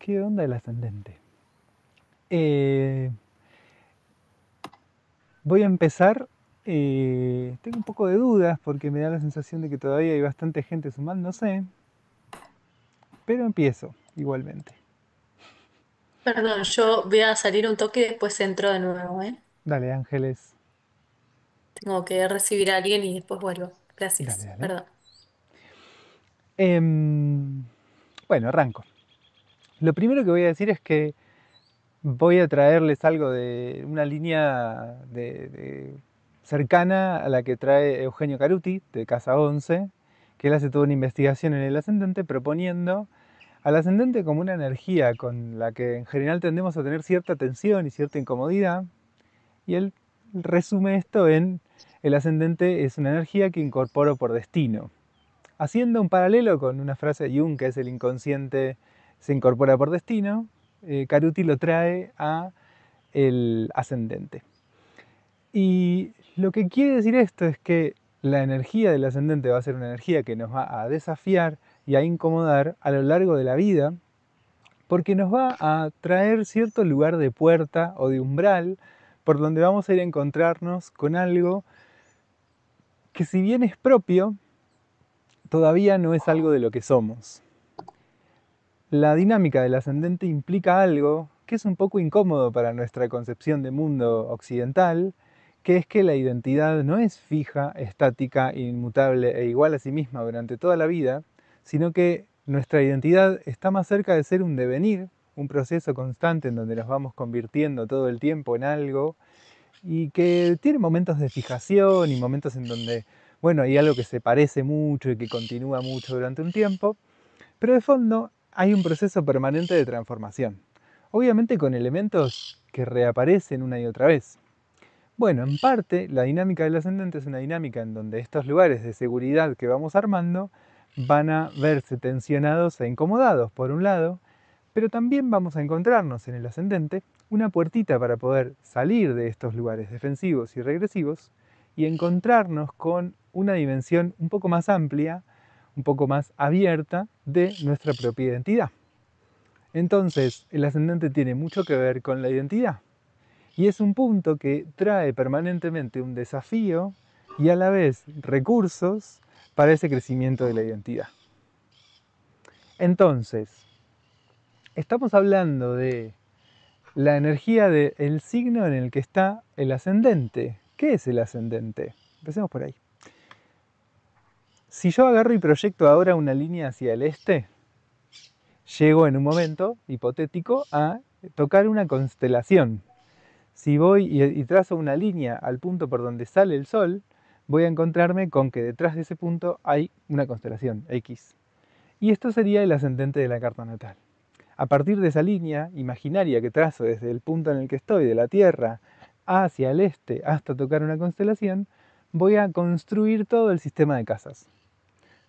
¿Qué onda el ascendente? Eh, Voy a empezar. Tengo un poco de dudas porque me da la sensación de que todavía hay bastante gente sumándose, pero empiezo igualmente. Perdón, yo voy a salir un toque y después entro de nuevo, ¿eh? Dale, Ángeles. Tengo que recibir a alguien y después vuelvo. Dale, Gracias, dale. perdón. Bueno, arranco. Lo primero que voy a decir es que voy a traerles algo de una línea cercana a la que trae Eugenio Caruti, de Casa 11, que él hace toda una investigación en el ascendente proponiendo al ascendente como una energía con la que en general tendemos a tener cierta tensión y cierta incomodidad, y él resume esto en el ascendente es una energía que incorporo por destino, haciendo un paralelo con una frase de Jung que es el inconsciente se incorpora por destino. Caruti lo trae a el ascendente. Y lo que quiere decir esto es que la energía del ascendente va a ser una energía que nos va a desafiar y a incomodar a lo largo de la vida, porque nos va a traer cierto lugar de puerta o de umbral por donde vamos a ir a encontrarnos con algo que, si bien es propio, todavía no es algo de lo que somos. La dinámica del ascendente implica algo que es un poco incómodo para nuestra concepción de mundo occidental, que es que la identidad no es fija, estática, inmutable e igual a sí misma durante toda la vida, sino que nuestra identidad está más cerca de ser un devenir, un proceso constante en donde nos vamos convirtiendo todo el tiempo en algo y que tiene momentos de fijación y momentos en donde, bueno, hay algo que se parece mucho y que continúa mucho durante un tiempo, pero de fondo hay un proceso permanente de transformación, obviamente con elementos que reaparecen una y otra vez. Bueno, en parte la dinámica del ascendente es una dinámica en donde estos lugares de seguridad que vamos armando van a verse tensionados e incomodados por un lado, pero también vamos a encontrarnos en el ascendente una puertita para poder salir de estos lugares defensivos y regresivos y encontrarnos con una dimensión un poco más amplia, un poco más abierta de nuestra propia identidad. Entonces, el ascendente tiene mucho que ver con la identidad y es un punto que trae permanentemente un desafío y a la vez recursos para ese crecimiento de la identidad. Entonces, estamos hablando de la energía del signo en el que está el ascendente. ¿Qué es el ascendente? Empecemos por ahí. Si yo agarro y proyecto ahora una línea hacia el este, llego en un momento hipotético a tocar una constelación. Si voy y trazo una línea al punto por donde sale el Sol, voy a encontrarme con que detrás de ese punto hay una constelación, X. Y esto sería el ascendente de la carta natal. A partir de esa línea imaginaria que trazo desde el punto en el que estoy, de la Tierra, hacia el este, hasta tocar una constelación, voy a construir todo el sistema de casas.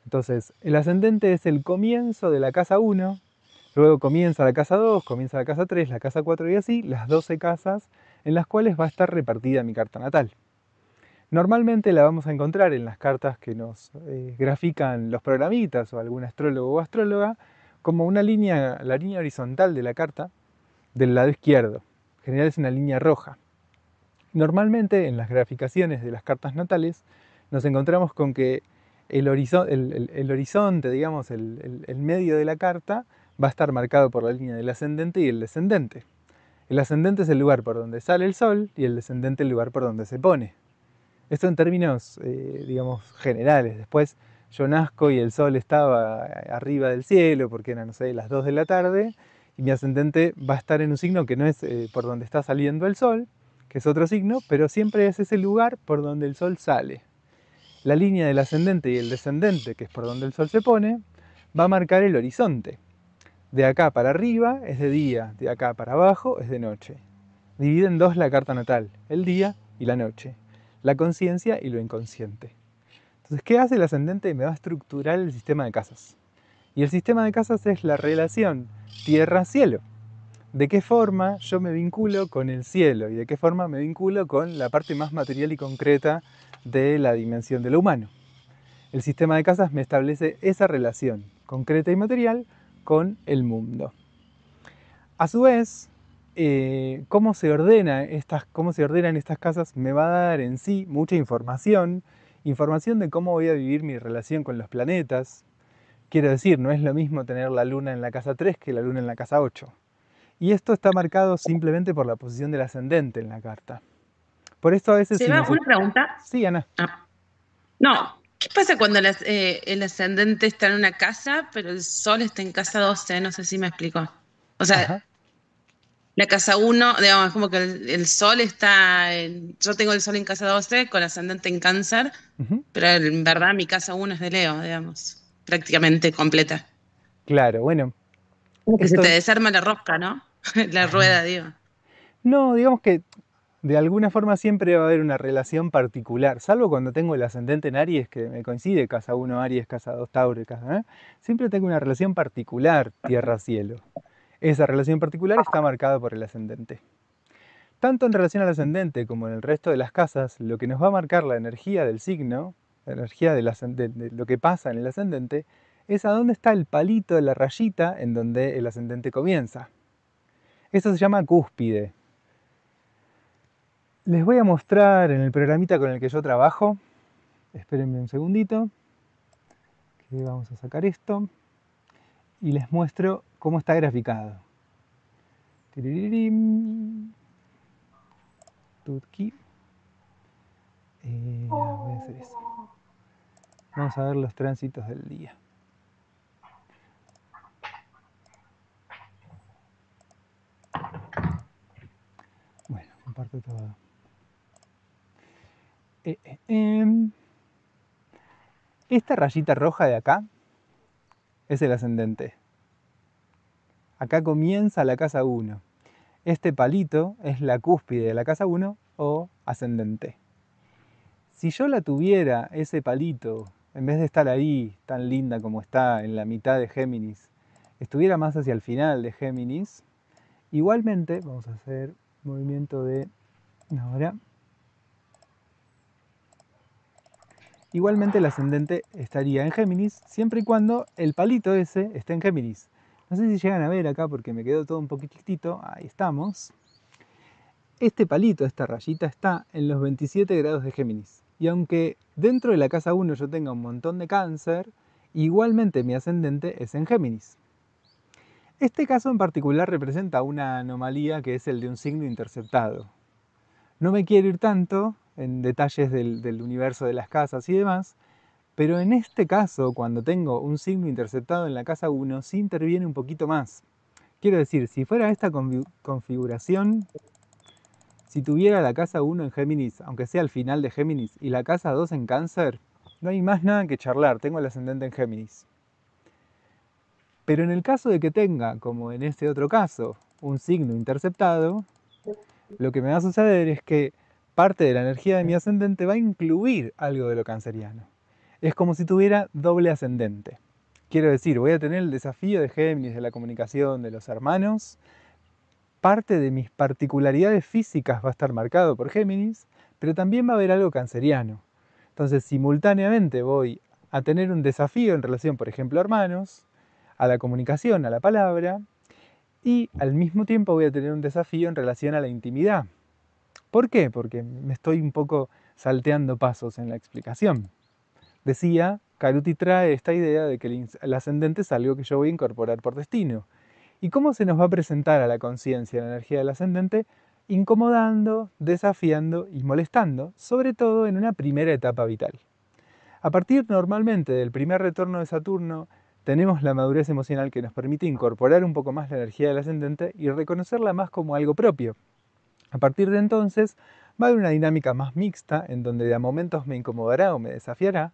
Entonces, el ascendente es el comienzo de la casa 1, luego comienza la casa 2, comienza la casa 3, la casa 4 y así, las 12 casas en las cuales va a estar repartida mi carta natal. Normalmente la vamos a encontrar en las cartas que nos grafican los programitas o algún astrólogo o astróloga como una línea, la línea horizontal de la carta del lado izquierdo. En general es una línea roja. Normalmente en las graficaciones de las cartas natales nos encontramos con que el horizonte, digamos, el medio de la carta va a estar marcado por la línea del ascendente y el descendente. El ascendente es el lugar por donde sale el sol y el descendente el lugar por donde se pone. Esto en términos, digamos, generales. Después yo nazco y el sol estaba arriba del cielo porque eran, no sé, las 2 de la tarde y mi ascendente va a estar en un signo que no es por donde está saliendo el sol, que es otro signo, pero siempre es ese lugar por donde el sol sale. La línea del ascendente y el descendente, que es por donde el sol se pone, va a marcar el horizonte. De acá para arriba es de día, de acá para abajo es de noche. Divide en dos la carta natal, el día y la noche, la conciencia y lo inconsciente. Entonces, ¿qué hace el ascendente? Me va a estructurar el sistema de casas. Y el sistema de casas es la relación tierra-cielo. ¿De qué forma yo me vinculo con el cielo? ¿Y de qué forma me vinculo con la parte más material y concreta de la dimensión de lo humano? El sistema de casas me establece esa relación concreta y material con el mundo. A su vez, cómo se cómo se ordenan estas casas me va a dar en sí mucha información, información de cómo voy a vivir mi relación con los planetas. Quiero decir, no es lo mismo tener la luna en la casa 3 que la luna en la casa 8. Y esto está marcado simplemente por la posición del ascendente en la carta. Por esto a veces si Seba, nos... una pregunta. Sí, Ana. Ah, no, ¿qué pasa cuando el ascendente está en una casa, pero el sol está en casa 12? No sé si me explico. O sea, Ajá. la casa uno, digamos, como que el sol está yo tengo el sol en casa 12 con ascendente en cáncer, Ujú. pero en verdad mi casa uno es de Leo, digamos, prácticamente completa. Claro, bueno, Como que se te esto... desarma la rosca, ¿no? La rueda, digo. No, digamos que de alguna forma siempre va a haber una relación particular, salvo cuando tengo el ascendente en Aries, que me coincide casa 1 Aries, casa 2 Tauro, siempre tengo una relación particular Tierra-Cielo. Esa relación particular está marcada por el ascendente. Tanto en relación al ascendente como en el resto de las casas, lo que nos va a marcar la energía del signo, la energía de lo que pasa en el ascendente, es a dónde está el palito de la rayita en donde el ascendente comienza. Eso se llama cúspide. Les voy a mostrar en el programita con el que yo trabajo. Espérenme un segundito, que vamos a sacar esto. Y les muestro cómo está graficado. Tiriririm. Tutki. Voy a hacer eso. Vamos a ver los tránsitos del día. Bueno, comparto todo. Esta rayita roja de acá es el ascendente. Acá comienza la casa 1. Este palito es la cúspide de la casa 1 o ascendente. Si yo la tuviera, ese palito, en vez de estar ahí tan linda como está en la mitad de Géminis, estuviera más hacia el final de Géminis, igualmente, vamos a hacer movimiento de ahora, igualmente el ascendente estaría en Géminis, siempre y cuando el palito ese esté en Géminis. No sé si llegan a ver acá porque me quedó todo un poquitito, ahí estamos. Este palito, esta rayita, está en los 27 grados de Géminis. Y aunque dentro de la casa 1 yo tenga un montón de cáncer, igualmente mi ascendente es en Géminis. Este caso en particular representa una anomalía que es el de un signo interceptado. No me quiero ir tanto en detalles del universo de las casas y demás, pero en este caso, cuando tengo un signo interceptado en la casa 1, sí interviene un poquito más. Quiero decir, si fuera esta configuración, si tuviera la casa 1 en Géminis, aunque sea al final de Géminis, y la casa 2 en Cáncer, no hay más nada que charlar, tengo el ascendente en Géminis. Pero en el caso de que tenga, como en este otro caso, un signo interceptado, lo que me va a suceder es que parte de la energía de mi ascendente va a incluir algo de lo canceriano. Es como si tuviera doble ascendente. Quiero decir, voy a tener el desafío de Géminis, de la comunicación, de los hermanos. Parte de mis particularidades físicas va a estar marcado por Géminis, pero también va a haber algo canceriano. Entonces, simultáneamente voy a tener un desafío en relación, por ejemplo, a hermanos, a la comunicación, a la palabra, y al mismo tiempo voy a tener un desafío en relación a la intimidad. ¿Por qué? Porque me estoy un poco salteando pasos en la explicación. Decía, Caruti trae esta idea de que el ascendente es algo que yo voy a incorporar por destino. ¿Y cómo se nos va a presentar a la conciencia la energía del ascendente? Incomodando, desafiando y molestando, sobre todo en una primera etapa vital. A partir normalmente del primer retorno de Saturno, tenemos la madurez emocional que nos permite incorporar un poco más la energía del ascendente y reconocerla más como algo propio. A partir de entonces, va a haber una dinámica más mixta en donde de a momentos me incomodará o me desafiará,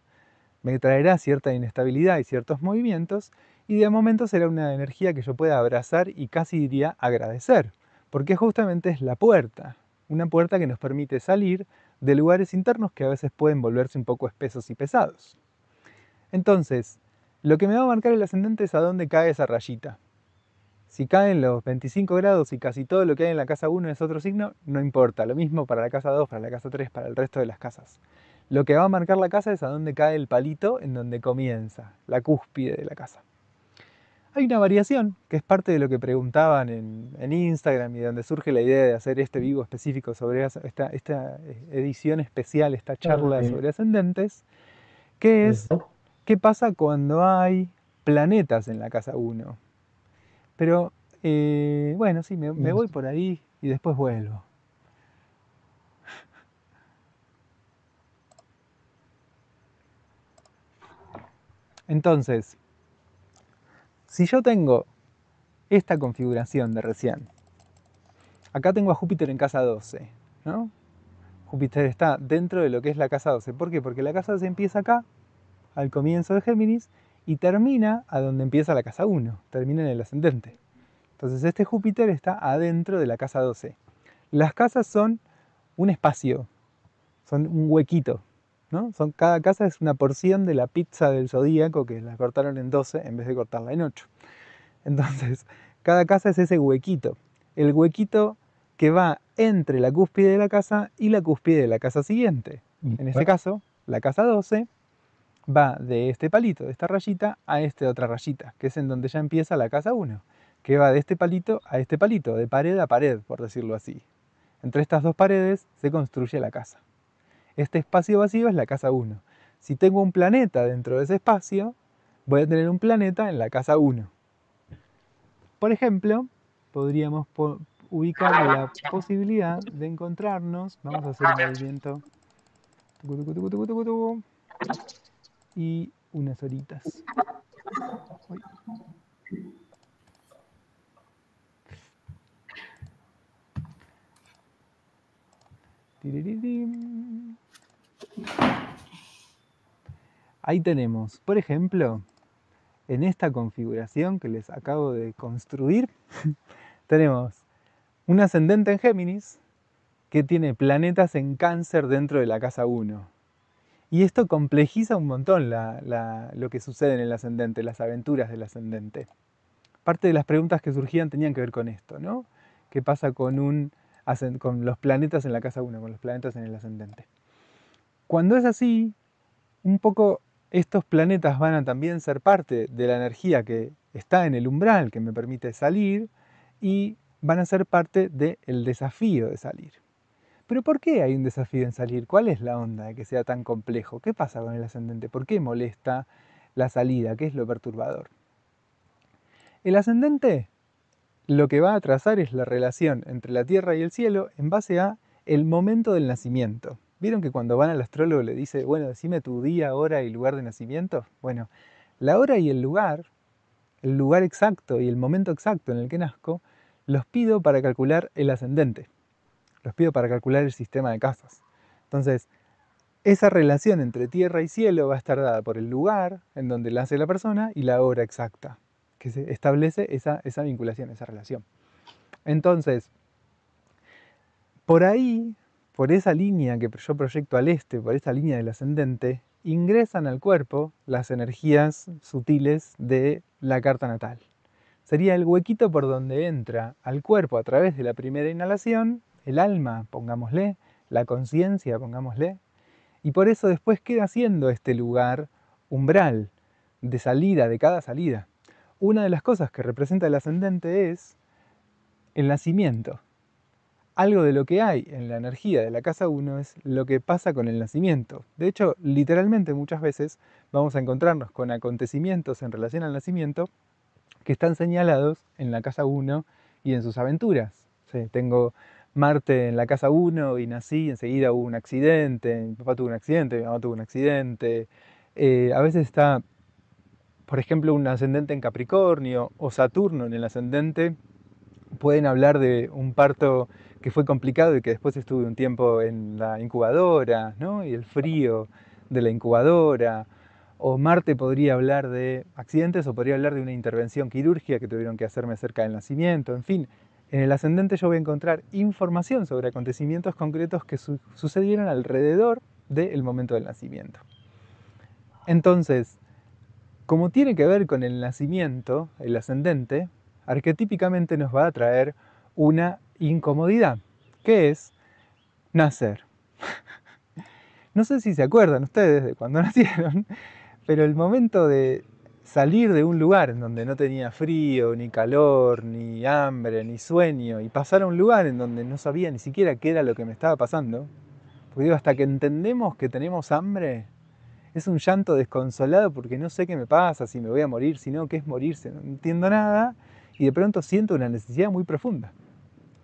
me traerá cierta inestabilidad y ciertos movimientos, y de momento será una energía que yo pueda abrazar y casi diría agradecer, porque justamente es la puerta, una puerta que nos permite salir de lugares internos que a veces pueden volverse un poco espesos y pesados. Entonces, lo que me va a marcar el ascendente es a dónde cae esa rayita. Si caen los 25 grados y casi todo lo que hay en la casa 1 es otro signo, no importa. Lo mismo para la casa 2, para la casa 3, para el resto de las casas. Lo que va a marcar la casa es a dónde cae el palito en donde comienza, la cúspide de la casa. Hay una variación, que es parte de lo que preguntaban en Instagram y donde surge la idea de hacer este vivo específico sobre esta edición especial, esta charla sobre ascendentes, que es qué pasa cuando hay planetas en la casa 1. Pero, bueno, sí, me voy por ahí y después vuelvo. Entonces, si yo tengo esta configuración de recién, acá tengo a Júpiter en casa 12, ¿no? Júpiter está dentro de lo que es la casa 12. ¿Por qué? Porque la casa 12 empieza acá, al comienzo de Géminis, y termina a donde empieza la casa 1, termina en el ascendente. Entonces este Júpiter está adentro de la casa 12. Las casas son un espacio, son un huequito, ¿no? Cada casa es una porción de la pizza del zodíaco que la cortaron en 12 en vez de cortarla en 8. Entonces, cada casa es ese huequito. El huequito que va entre la cúspide de la casa y la cúspide de la casa siguiente. En este caso, la casa 12 va de este palito, de esta rayita, a esta otra rayita, que es en donde ya empieza la casa 1, que va de este palito a este palito, de pared a pared, por decirlo así. Entre estas dos paredes se construye la casa. Este espacio vacío es la casa 1. Si tengo un planeta dentro de ese espacio, voy a tener un planeta en la casa 1. Por ejemplo, podríamos ubicar la posibilidad de encontrarnos, vamos a hacer un movimiento, y unas horitas. Uy. Ahí tenemos, por ejemplo, en esta configuración que les acabo de construir, tenemos un ascendente en Géminis que tiene planetas en Cáncer dentro de la casa 1. Y esto complejiza un montón lo que sucede en el ascendente, las aventuras del ascendente. Parte de las preguntas que surgían tenían que ver con esto, ¿no? ¿Qué pasa con los planetas en la casa 1, con los planetas en el ascendente? Cuando es así, un poco estos planetas van a también ser parte de la energía que está en el umbral, que me permite salir, y van a ser parte del desafío de salir. Pero ¿por qué hay un desafío en salir? ¿Cuál es la onda de que sea tan complejo? ¿Qué pasa con el ascendente? ¿Por qué molesta la salida? ¿Qué es lo perturbador? El ascendente lo que va a trazar es la relación entre la Tierra y el cielo en base a el momento del nacimiento. ¿Vieron que cuando van al astrólogo le dice, bueno, decime tu día, hora y lugar de nacimiento? Bueno, la hora y el lugar exacto y el momento exacto en el que nazco, los pido para calcular el ascendente. Los pido para calcular el sistema de casas. Entonces, esa relación entre tierra y cielo va a estar dada por el lugar en donde nace la persona y la hora exacta, que se establece esa vinculación, esa relación. Entonces, por ahí, por esa línea que yo proyecto al este, por esa línea del ascendente, ingresan al cuerpo las energías sutiles de la carta natal. Sería el huequito por donde entra al cuerpo a través de la primera inhalación, el alma, pongámosle, la conciencia, pongámosle, y por eso después queda siendo este lugar umbral de salida, de cada salida. Una de las cosas que representa el ascendente es el nacimiento. Algo de lo que hay en la energía de la casa 1 es lo que pasa con el nacimiento. De hecho, literalmente muchas veces vamos a encontrarnos con acontecimientos en relación al nacimiento que están señalados en la casa 1 y en sus aventuras. Sí, tengo Marte en la casa 1 y nací, enseguida hubo un accidente, mi papá tuvo un accidente, mi mamá tuvo un accidente. A veces está, por ejemplo, un ascendente en Capricornio o Saturno en el ascendente. Pueden hablar de un parto que fue complicado y que después estuve un tiempo en la incubadora, ¿no? Y el frío de la incubadora. O Marte podría hablar de accidentes o podría hablar de una intervención quirúrgica que tuvieron que hacerme cerca del nacimiento. En fin, en el ascendente yo voy a encontrar información sobre acontecimientos concretos que sucedieron alrededor del momento del nacimiento. Entonces, como tiene que ver con el nacimiento, el ascendente, arquetípicamente nos va a traer una incomodidad, que es nacer. No sé si se acuerdan ustedes de cuando nacieron, pero el momento de salir de un lugar en donde no tenía frío, ni calor, ni hambre, ni sueño, y pasar a un lugar en donde no sabía ni siquiera qué era lo que me estaba pasando. Porque digo, hasta que entendemos que tenemos hambre, es un llanto desconsolado porque no sé qué me pasa, si me voy a morir, si no, qué es morirse, no entiendo nada, y de pronto siento una necesidad muy profunda.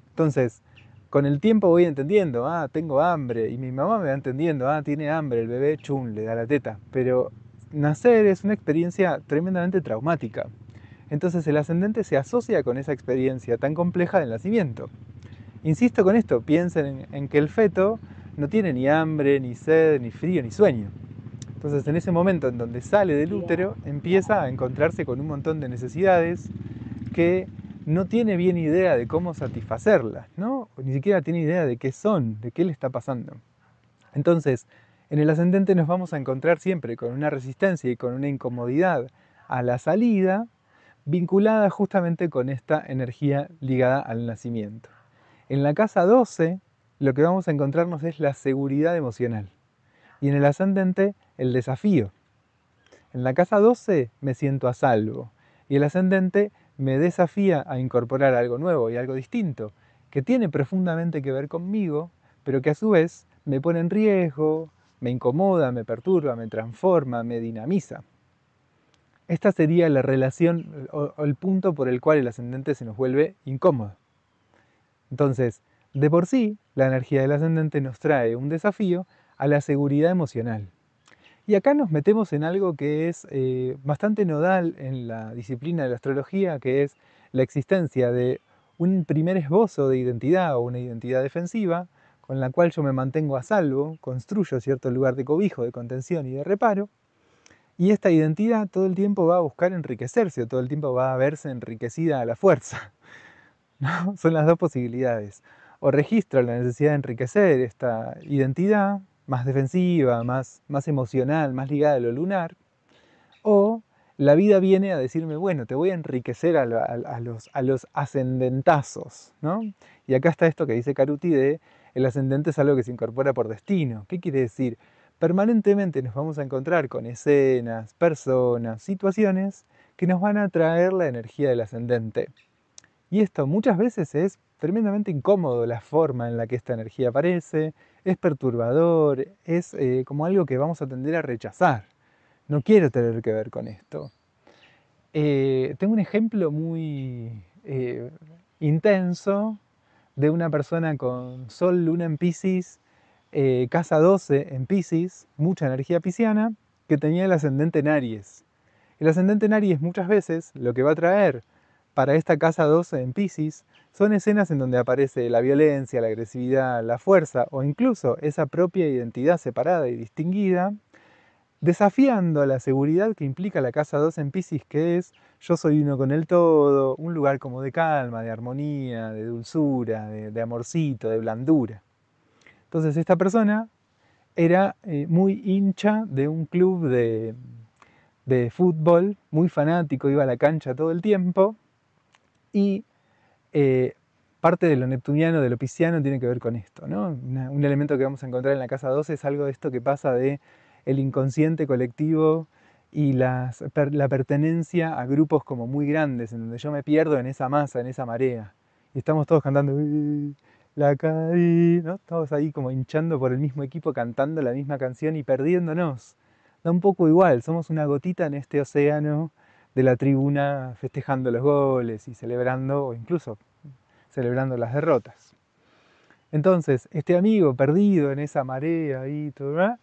Entonces, con el tiempo voy entendiendo, tengo hambre, y mi mamá me va entendiendo, tiene hambre, el bebé, chum, le da la teta. Pero nacer es una experiencia tremendamente traumática. Entonces el ascendente se asocia con esa experiencia tan compleja del nacimiento. Insisto con esto, piensen en que el feto no tiene ni hambre, ni sed, ni frío, ni sueño. Entonces en ese momento en donde sale del útero empieza a encontrarse con un montón de necesidades que no tiene bien idea de cómo satisfacerlas, ¿no? Ni siquiera tiene idea de qué son, de qué le está pasando. Entonces, en el ascendente nos vamos a encontrar siempre con una resistencia y con una incomodidad a la salida, vinculada justamente con esta energía ligada al nacimiento. En la casa 12, lo que vamos a encontrarnos es la seguridad emocional. Y en el ascendente, el desafío. En la casa 12 me siento a salvo. Y el ascendente me desafía a incorporar algo nuevo y algo distinto, que tiene profundamente que ver conmigo, pero que a su vez me pone en riesgo, me incomoda, me perturba, me transforma, me dinamiza. Esta sería la relación o el punto por el cual el ascendente se nos vuelve incómodo. Entonces, de por sí, la energía del ascendente nos trae un desafío a la seguridad emocional. Y acá nos metemos en algo que es bastante nodal en la disciplina de la astrología, que es la existencia de un primer esbozo de identidad o una identidad defensiva, con la cual yo me mantengo a salvo, construyo cierto lugar de cobijo, de contención y de reparo, y esta identidad todo el tiempo va a buscar enriquecerse, o todo el tiempo va a verse enriquecida a la fuerza, ¿no? Son las dos posibilidades. O registro la necesidad de enriquecer esta identidad, más defensiva, más emocional, más ligada a lo lunar, o la vida viene a decirme, bueno, te voy a enriquecer a los ascendentazos, ¿no? Y acá está esto que dice Caruti de el ascendente es algo que se incorpora por destino. ¿Qué quiere decir? Permanentemente nos vamos a encontrar con escenas, personas, situaciones que nos van a traer la energía del ascendente. Y esto muchas veces es tremendamente incómodo, la forma en la que esta energía aparece, es perturbador, es como algo que vamos a tender a rechazar. No quiero tener que ver con esto. Tengo un ejemplo muy intenso de una persona con Sol, Luna en Piscis, casa 12 en Piscis, mucha energía pisciana, que tenía el ascendente en Aries. El ascendente en Aries muchas veces lo que va a traer para esta casa 12 en Piscis son escenas en donde aparece la violencia, la agresividad, la fuerza o incluso esa propia identidad separada y distinguida, desafiando la seguridad que implica la casa 2 en Piscis, que es yo soy uno con el todo, un lugar como de calma, de armonía, de dulzura, de amorcito, de blandura. Entonces esta persona era muy hincha de un club de fútbol, muy fanático, iba a la cancha todo el tiempo y parte de lo neptuniano, de lo pisciano tiene que ver con esto, ¿no? Un elemento que vamos a encontrar en la casa 12 es algo de esto que pasa de el inconsciente colectivo y la pertenencia a grupos como muy grandes, en donde yo me pierdo en esa masa, en esa marea. Y estamos todos cantando, la caí, ¿no? Todos ahí como hinchando por el mismo equipo, cantando la misma canción y perdiéndonos. Da un poco igual, somos una gotita en este océano de la tribuna festejando los goles y celebrando, o incluso celebrando las derrotas. Entonces, este amigo perdido en esa marea ahí, todo,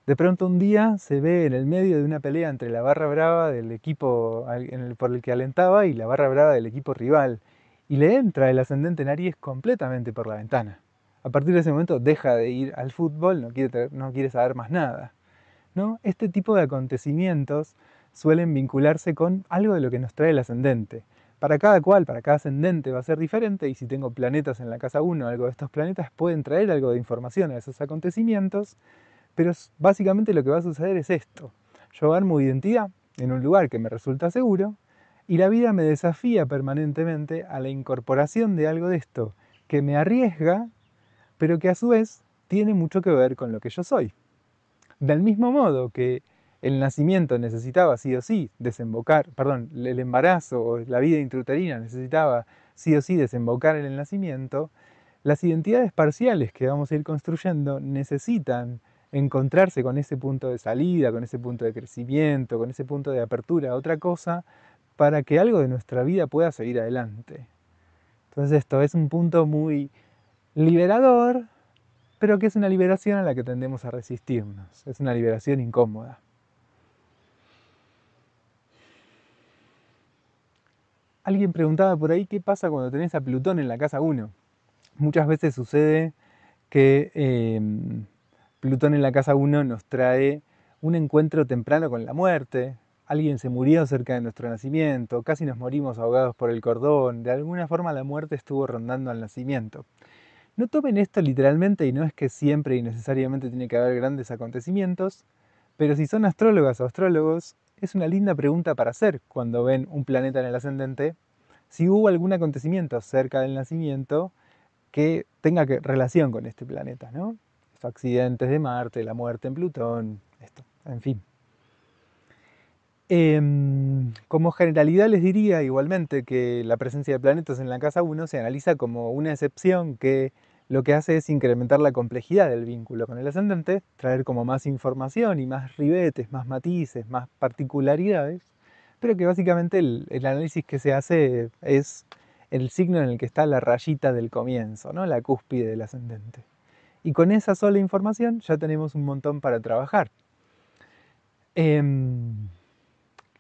de pronto un día se ve en el medio de una pelea entre la barra brava del equipo por el que alentaba y la barra brava del equipo rival. Y le entra el ascendente en Aries completamente por la ventana. A partir de ese momento deja de ir al fútbol, no quiere saber más nada, ¿no? Este tipo de acontecimientos suelen vincularse con algo de lo que nos trae el ascendente. Para cada cual, para cada ascendente va a ser diferente, y si tengo planetas en la casa 1, algo de estos planetas pueden traer algo de información a esos acontecimientos, pero básicamente lo que va a suceder es esto. Yo armo identidad en un lugar que me resulta seguro, y la vida me desafía permanentemente a la incorporación de algo de esto, que me arriesga, pero que a su vez tiene mucho que ver con lo que yo soy. Del mismo modo que el nacimiento necesitaba sí o sí desembocar, perdón, el embarazo o la vida intrauterina necesitaba sí o sí desembocar en el nacimiento, las identidades parciales que vamos a ir construyendo necesitan encontrarse con ese punto de salida, con ese punto de crecimiento, con ese punto de apertura a otra cosa, para que algo de nuestra vida pueda seguir adelante. Entonces esto es un punto muy liberador, pero que es una liberación a la que tendemos a resistirnos. Es una liberación incómoda. Alguien preguntaba por ahí qué pasa cuando tenés a Plutón en la casa 1. Muchas veces sucede que Plutón en la casa 1 nos trae un encuentro temprano con la muerte. Alguien se murió cerca de nuestro nacimiento, casi nos morimos ahogados por el cordón. De alguna forma la muerte estuvo rondando al nacimiento. No tomen esto literalmente y no es que siempre y necesariamente tiene que haber grandes acontecimientos, pero si son astrólogas o astrólogos, es una linda pregunta para hacer cuando ven un planeta en el ascendente, si hubo algún acontecimiento cerca del nacimiento que tenga relación con este planeta, ¿no? Los accidentes de Marte, la muerte en Plutón, esto, en fin. Como generalidad les diría igualmente que la presencia de planetas en la casa 1 se analiza como una excepción que lo que hace es incrementar la complejidad del vínculo con el ascendente, traer como más información y más ribetes, más matices, más particularidades, pero que básicamente el análisis que se hace es el signo en el que está la rayita del comienzo, ¿no? La cúspide del ascendente. Y con esa sola información ya tenemos un montón para trabajar.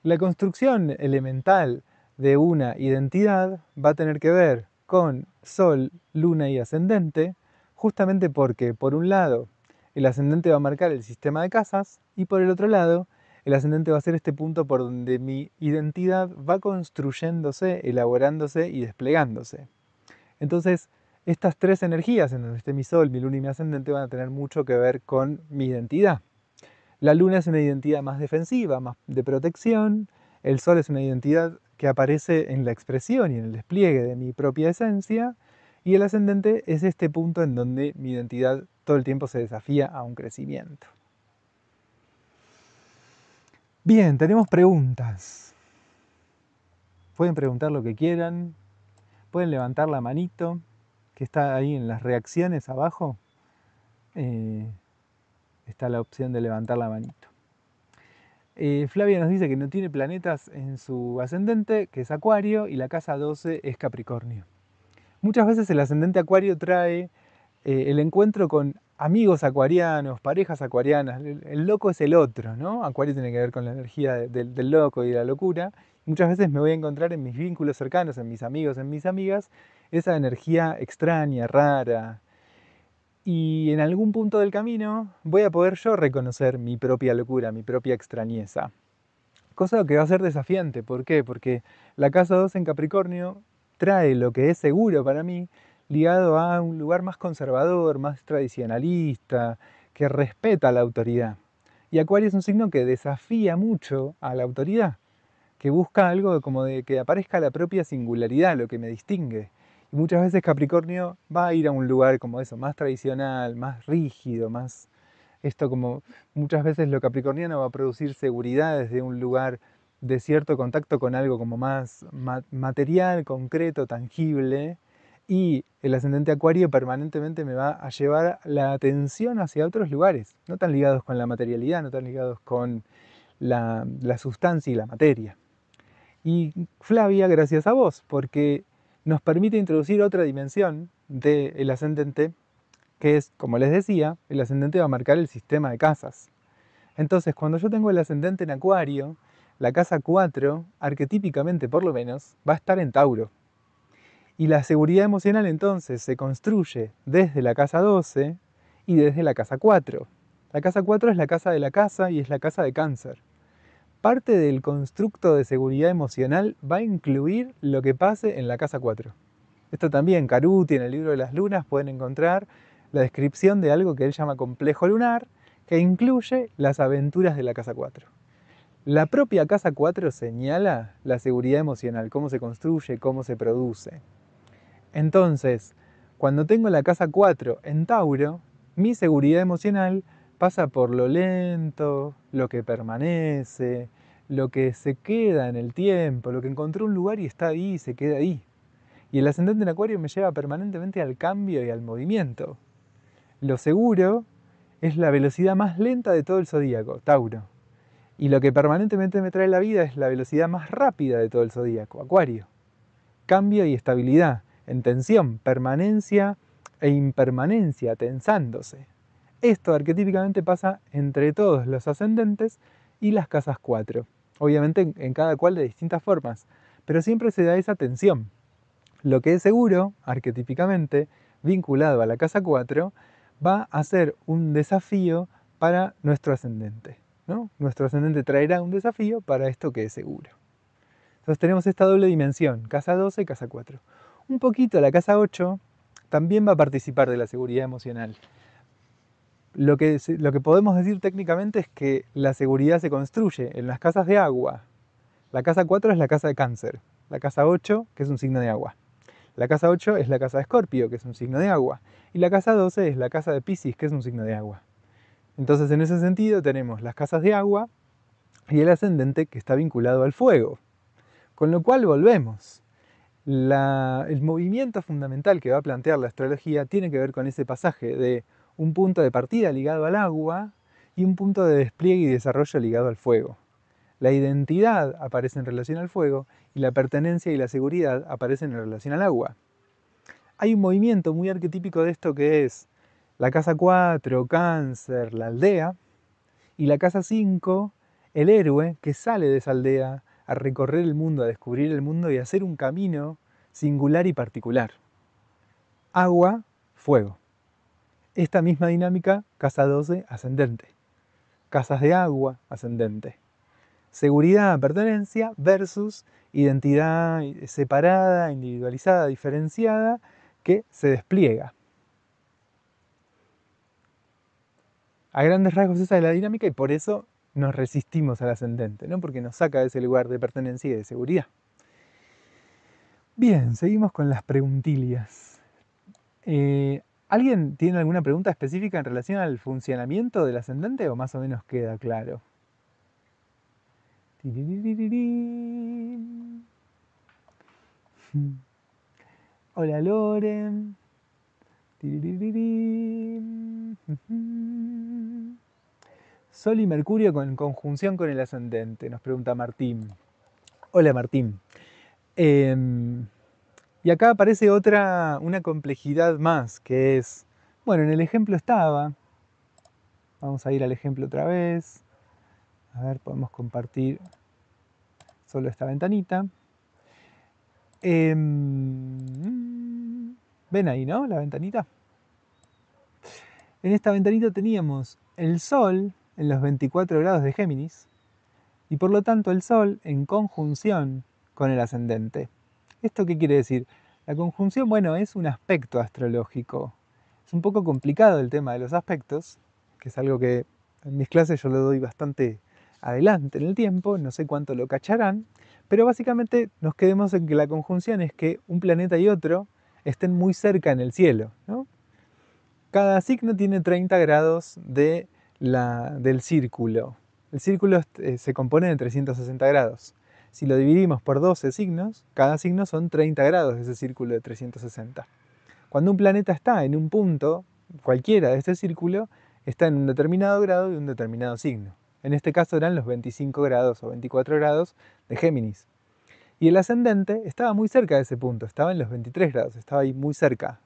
La construcción elemental de una identidad va a tener que ver con Sol, Luna y Ascendente, justamente porque, por un lado, el ascendente va a marcar el sistema de casas y por el otro lado, el ascendente va a ser este punto por donde mi identidad va construyéndose, elaborándose y desplegándose. Entonces, estas tres energías, en donde esté mi Sol, mi Luna y mi Ascendente, van a tener mucho que ver con mi identidad. La Luna es una identidad más defensiva, más de protección. El Sol es una identidad que aparece en la expresión y en el despliegue de mi propia esencia. Y el ascendente es este punto en donde mi identidad todo el tiempo se desafía a un crecimiento. Bien, tenemos preguntas. Pueden preguntar lo que quieran. Pueden levantar la manito, que está ahí en las reacciones abajo. Está la opción de levantar la manito. Flavia nos dice que no tiene planetas en su ascendente, que es Acuario, y la casa 12 es Capricornio. Muchas veces el ascendente Acuario trae el encuentro con amigos acuarianos, parejas acuarianas. El loco es el otro, ¿no? Acuario tiene que ver con la energía del loco y de la locura. Muchas veces me voy a encontrar en mis vínculos cercanos, en mis amigos, en mis amigas, esa energía extraña, rara. Y en algún punto del camino voy a poder yo reconocer mi propia locura, mi propia extrañeza. Cosa que va a ser desafiante. ¿Por qué? Porque la casa 2 en Capricornio trae lo que es seguro para mí, ligado a un lugar más conservador, más tradicionalista, que respeta la autoridad. Y Acuario es un signo que desafía mucho a la autoridad, que busca algo como de que aparezca la propia singularidad, lo que me distingue. Y muchas veces Capricornio va a ir a un lugar como eso, más tradicional, más rígido, más... Esto como muchas veces lo capricorniano va a producir seguridad desde un lugar de cierto contacto con algo como más material, concreto, tangible. Y el ascendente Acuario permanentemente me va a llevar la atención hacia otros lugares, no tan ligados con la materialidad, no tan ligados con la sustancia y la materia. Y Flavia, gracias a vos, porque nos permite introducir otra dimensión del ascendente, que es, como les decía, el ascendente va a marcar el sistema de casas. Entonces, cuando yo tengo el ascendente en Acuario, la casa 4, arquetípicamente por lo menos, va a estar en Tauro. Y la seguridad emocional entonces se construye desde la casa 12 y desde la casa 4. La casa 4 es la casa de la casa y es la casa de Cáncer. Parte del constructo de seguridad emocional va a incluir lo que pase en la casa 4. Esto también, Caruti en el libro de las lunas pueden encontrar la descripción de algo que él llama complejo lunar, que incluye las aventuras de la casa 4. La propia casa 4 señala la seguridad emocional, cómo se construye, cómo se produce. Entonces, cuando tengo la casa 4 en Tauro, mi seguridad emocional pasa por lo lento, lo que permanece, lo que se queda en el tiempo, lo que encontró un lugar y está ahí y se queda ahí. Y el ascendente en Acuario me lleva permanentemente al cambio y al movimiento. Lo seguro es la velocidad más lenta de todo el zodíaco, Tauro. Y lo que permanentemente me trae la vida es la velocidad más rápida de todo el zodíaco, Acuario. Cambio y estabilidad, en tensión, permanencia e impermanencia, tensándose. Esto arquetípicamente pasa entre todos los ascendentes y las casas 4. Obviamente en cada cual de distintas formas, pero siempre se da esa tensión. Lo que es seguro, arquetípicamente, vinculado a la casa 4, va a ser un desafío para nuestro ascendente, ¿no? Nuestro ascendente traerá un desafío para esto que es seguro. Entonces tenemos esta doble dimensión, casa 12 y casa 4. Un poquito la casa 8 también va a participar de la seguridad emocional. Lo que podemos decir técnicamente es que la seguridad se construye en las casas de agua. La casa 4 es la casa de Cáncer, la casa 8, que es un signo de agua. La casa 8 es la casa de Escorpio, que es un signo de agua. Y la casa 12 es la casa de Piscis, que es un signo de agua. Entonces, en ese sentido, tenemos las casas de agua y el ascendente que está vinculado al fuego. Con lo cual, volvemos. El movimiento fundamental que va a plantear la astrología tiene que ver con ese pasaje de un punto de partida ligado al agua y un punto de despliegue y desarrollo ligado al fuego. La identidad aparece en relación al fuego y la pertenencia y la seguridad aparecen en relación al agua. Hay un movimiento muy arquetípico de esto que es la casa 4, Cáncer, la aldea, y la casa 5, el héroe que sale de esa aldea a recorrer el mundo, a descubrir el mundo y a hacer un camino singular y particular. Agua, fuego. Esta misma dinámica, casa 12, ascendente. Casas de agua, ascendente. Seguridad, pertenencia versus identidad separada, individualizada, diferenciada, que se despliega. A grandes rasgos esa es la dinámica y por eso nos resistimos al ascendente, ¿no? Porque nos saca de ese lugar de pertenencia y de seguridad. Bien, seguimos con las preguntillas. ¿Alguien tiene alguna pregunta específica en relación al funcionamiento del ascendente o más o menos queda claro? Hola Loren. Sol y Mercurio en conjunción con el ascendente, nos pregunta Martín. Hola Martín. Y acá aparece una complejidad más, que es, bueno, en el ejemplo estaba, vamos a ir al ejemplo otra vez, a ver, podemos compartir solo esta ventanita. ¿Ven ahí, no? La ventanita. En esta ventanita teníamos el Sol en los 24 grados de Géminis y por lo tanto el Sol en conjunción con el ascendente. ¿Esto qué quiere decir? La conjunción, bueno, es un aspecto astrológico. Es un poco complicado el tema de los aspectos, que es algo que en mis clases yo lo doy bastante adelante en el tiempo, no sé cuánto lo cacharán, pero básicamente nos quedemos en que la conjunción es que un planeta y otro estén muy cerca en el cielo, ¿no? Cada signo tiene 30 grados del círculo. El círculo se compone de 360 grados. Si lo dividimos por 12 signos, cada signo son 30 grados de ese círculo de 360. Cuando un planeta está en un punto, cualquiera de este círculo, está en un determinado grado y un determinado signo. En este caso eran los 25 grados o 24 grados de Géminis. Y el ascendente estaba muy cerca de ese punto, estaba en los 23 grados, estaba ahí muy cerca.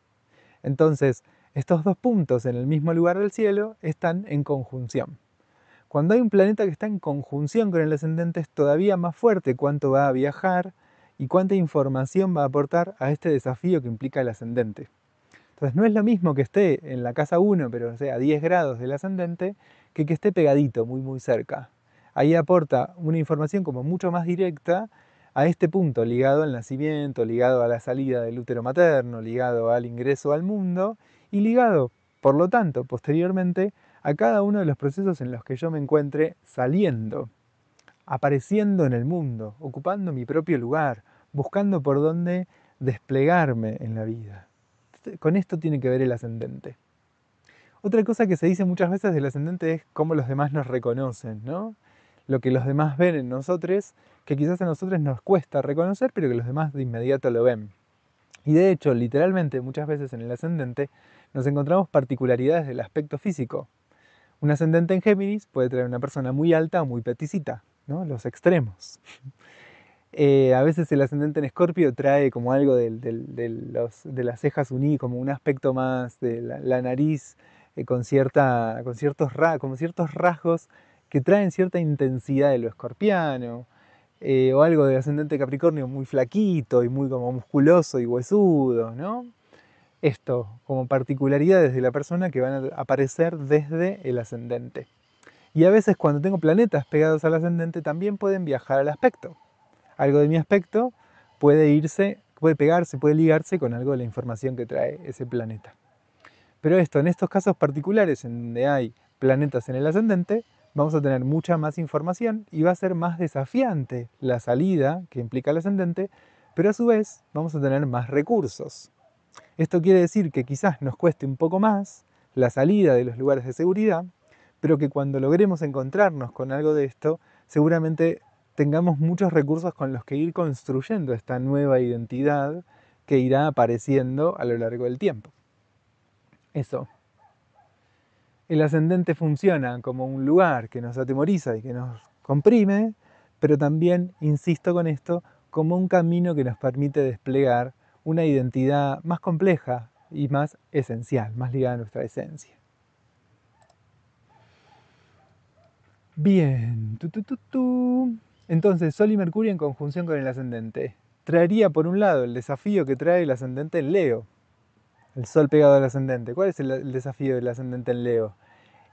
Entonces, estos dos puntos en el mismo lugar del cielo están en conjunción. Cuando hay un planeta que está en conjunción con el ascendente es todavía más fuerte cuánto va a viajar y cuánta información va a aportar a este desafío que implica el ascendente. Entonces no es lo mismo que esté en la casa 1, pero o sea, a 10 grados del ascendente, que esté pegadito, muy muy cerca. Ahí aporta una información como mucho más directa a este punto, ligado al nacimiento, ligado a la salida del útero materno, ligado al ingreso al mundo y ligado, por lo tanto, posteriormente, a cada uno de los procesos en los que yo me encuentre saliendo, apareciendo en el mundo, ocupando mi propio lugar, buscando por dónde desplegarme en la vida. Con esto tiene que ver el ascendente. Otra cosa que se dice muchas veces del ascendente es cómo los demás nos reconocen, ¿no? Lo que los demás ven en nosotros, que quizás a nosotros nos cuesta reconocer, pero que los demás de inmediato lo ven. Y de hecho, literalmente, muchas veces en el ascendente nos encontramos particularidades del aspecto físico. Un ascendente en Géminis puede traer una persona muy alta o muy peticita, ¿no? Los extremos. A veces el ascendente en Escorpio trae como algo de las cejas unidas, como un aspecto más de la nariz con como ciertos rasgos que traen cierta intensidad de lo escorpiano, o algo de ascendente Capricornio muy flaquito y muy como musculoso y huesudo, ¿no? Esto, como particularidades de la persona que van a aparecer desde el ascendente. Y a veces cuando tengo planetas pegados al ascendente también pueden viajar al aspecto. Algo de mi aspecto puede pegarse, puede ligarse con algo de la información que trae ese planeta. Pero esto, en estos casos particulares en donde hay planetas en el ascendente, vamos a tener mucha más información y va a ser más desafiante la salida que implica el ascendente, pero a su vez vamos a tener más recursos. Esto quiere decir que quizás nos cueste un poco más la salida de los lugares de seguridad, pero que cuando logremos encontrarnos con algo de esto, seguramente tengamos muchos recursos con los que ir construyendo esta nueva identidad que irá apareciendo a lo largo del tiempo. Eso. El ascendente funciona como un lugar que nos atemoriza y que nos comprime, pero también, insisto con esto, como un camino que nos permite desplegar una identidad más compleja y más esencial, más ligada a nuestra esencia. Bien, entonces Sol y Mercurio en conjunción con el ascendente. Traería por un lado el desafío que trae el ascendente en Leo, el Sol pegado al ascendente. ¿Cuál es el desafío del ascendente en Leo?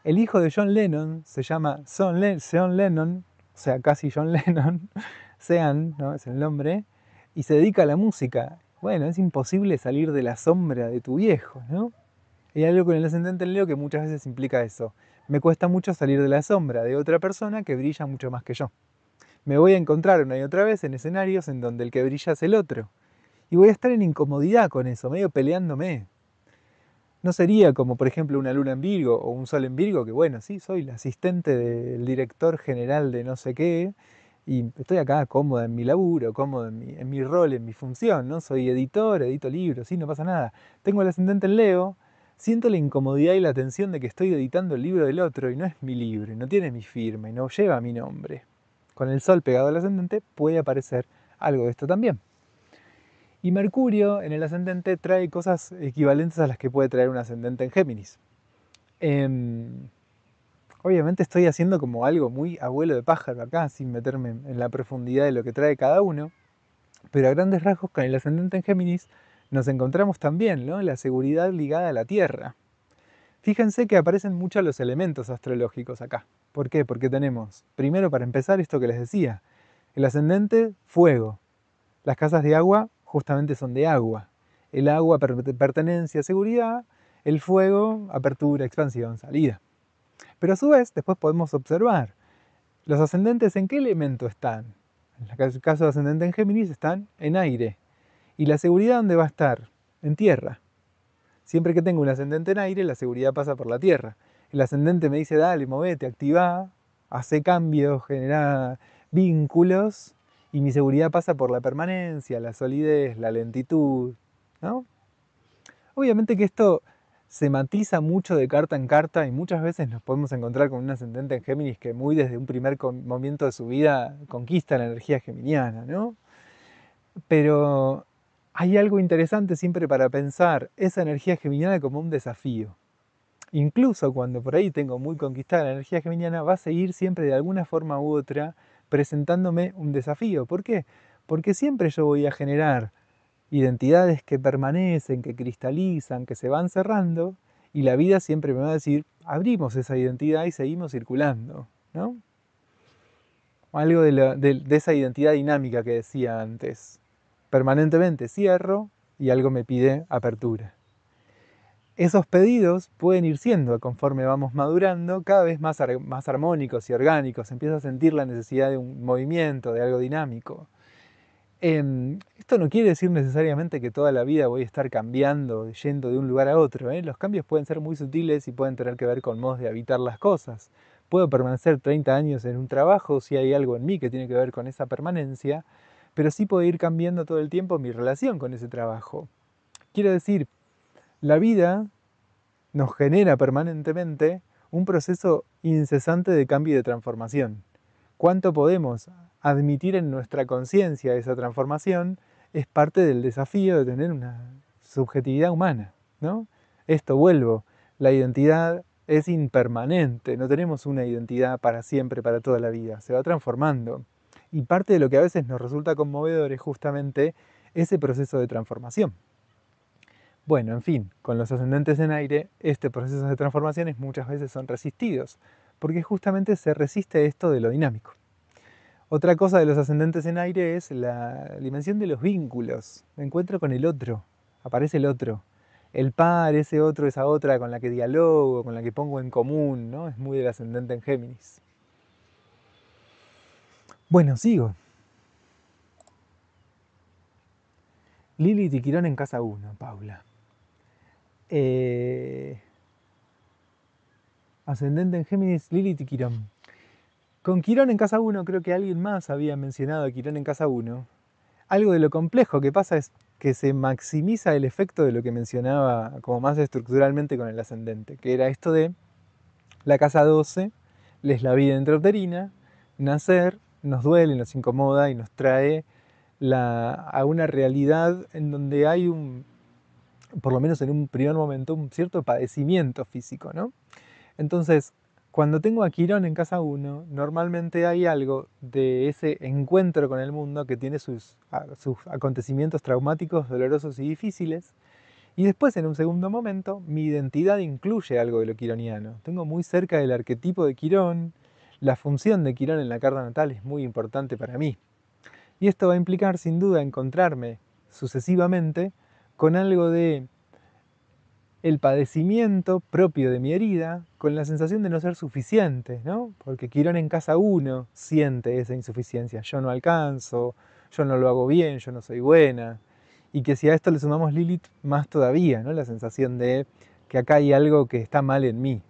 El hijo de John Lennon se llama Sean Lennon, o sea, casi John Lennon, Sean, ¿no? Es el nombre, y se dedica a la música. Bueno, es imposible salir de la sombra de tu viejo, ¿no? Y hay algo con el ascendente en Leo que muchas veces implica eso. Me cuesta mucho salir de la sombra de otra persona que brilla mucho más que yo. Me voy a encontrar una y otra vez en escenarios en donde el que brilla es el otro. Y voy a estar en incomodidad con eso, medio peleándome. No sería como, por ejemplo, una luna en Virgo o un sol en Virgo, que bueno, sí, soy la asistente del director general de no sé qué, y estoy acá cómoda en mi laburo, cómoda en mi rol, en mi función, ¿no? Soy editor, edito libros, sí, no pasa nada. Tengo el ascendente en Leo, siento la incomodidad y la tensión de que estoy editando el libro del otro y no es mi libro, y no tiene mi firma, y no lleva mi nombre. Con el sol pegado al ascendente puede aparecer algo de esto también. Y Mercurio en el ascendente trae cosas equivalentes a las que puede traer un ascendente en Géminis. Obviamente estoy haciendo como algo muy abuelo de pájaro acá, sin meterme en la profundidad de lo que trae cada uno, pero a grandes rasgos con el ascendente en Géminis nos encontramos también, ¿no? La seguridad ligada a la Tierra. Fíjense que aparecen muchos los elementos astrológicos acá. ¿Por qué? Porque tenemos, primero para empezar, esto que les decía, el ascendente, fuego. Las casas de agua justamente son de agua. El agua, pertenencia, seguridad. El fuego, apertura, expansión, salida. Pero a su vez, después podemos observar los ascendentes en qué elemento están. En el caso de ascendente en Géminis están en aire. ¿Y la seguridad dónde va a estar? En tierra. Siempre que tengo un ascendente en aire, la seguridad pasa por la tierra. El ascendente me dice, dale, movete, activá, hace cambios, genera vínculos, y mi seguridad pasa por la permanencia, la solidez, la lentitud, ¿no? Obviamente que esto se matiza mucho de carta en carta y muchas veces nos podemos encontrar con un ascendente en Géminis que muy desde un primer momento de su vida conquista la energía geminiana, ¿no? Pero hay algo interesante siempre para pensar esa energía geminiana como un desafío. Incluso cuando por ahí tengo muy conquistada la energía geminiana, va a seguir siempre de alguna forma u otra presentándome un desafío. ¿Por qué? Porque siempre yo voy a generar identidades que permanecen, que cristalizan, que se van cerrando, y la vida siempre me va a decir, abrimos esa identidad y seguimos circulando, ¿no? Algo de esa identidad dinámica que decía antes. Permanentemente cierro y algo me pide apertura. Esos pedidos pueden ir siendo, conforme vamos madurando, cada vez más armónicos y orgánicos. Empiezo a sentir la necesidad de un movimiento, de algo dinámico. Esto no quiere decir necesariamente que toda la vida voy a estar cambiando, yendo de un lugar a otro, ¿eh? Los cambios pueden ser muy sutiles y pueden tener que ver con modos de habitar las cosas. Puedo permanecer 30 años en un trabajo si hay algo en mí que tiene que ver con esa permanencia, pero sí puedo ir cambiando todo el tiempo mi relación con ese trabajo. Quiero decir, la vida nos genera permanentemente un proceso incesante de cambio y de transformación. Cuánto podemos admitir en nuestra conciencia esa transformación es parte del desafío de tener una subjetividad humana, ¿no? Esto vuelvo, la identidad es impermanente, no tenemos una identidad para siempre, para toda la vida, se va transformando. Y parte de lo que a veces nos resulta conmovedor es justamente ese proceso de transformación. Bueno, en fin, con los ascendentes en aire, este proceso de transformaciones muchas veces son resistidos, porque justamente se resiste esto de lo dinámico. Otra cosa de los ascendentes en aire es la dimensión de los vínculos. Me encuentro con el otro, aparece el otro. El par, ese otro, esa otra con la que dialogo, con la que pongo en común, ¿no? Es muy del ascendente en Géminis. Bueno, sigo. Lilith y Quirón en casa 1, Paula. Ascendente en Géminis, Lilith y Quirón. Con Quirón en casa 1, creo que alguien más había mencionado a Quirón en casa 1. Algo de lo complejo que pasa es que se maximiza el efecto de lo que mencionaba como más estructuralmente con el ascendente, que era esto de la casa 12, es la vida intrauterina, nacer, nos duele, nos incomoda y nos trae a una realidad en donde hay por lo menos en un primer momento, un cierto padecimiento físico, ¿no? Entonces, cuando tengo a Quirón en casa 1, normalmente hay algo de ese encuentro con el mundo que tiene sus acontecimientos traumáticos, dolorosos y difíciles. Y después, en un segundo momento, mi identidad incluye algo de lo quironiano. Tengo muy cerca del arquetipo de Quirón, la función de Quirón en la carta natal es muy importante para mí. Y esto va a implicar, sin duda, encontrarme sucesivamente con algo de el padecimiento propio de mi herida con la sensación de no ser suficiente, ¿no? Porque Quirón en casa 1 siente esa insuficiencia. Yo no alcanzo, yo no lo hago bien, yo no soy buena. Y que si a esto le sumamos Lilith, más todavía, ¿no? La sensación de que acá hay algo que está mal en mí.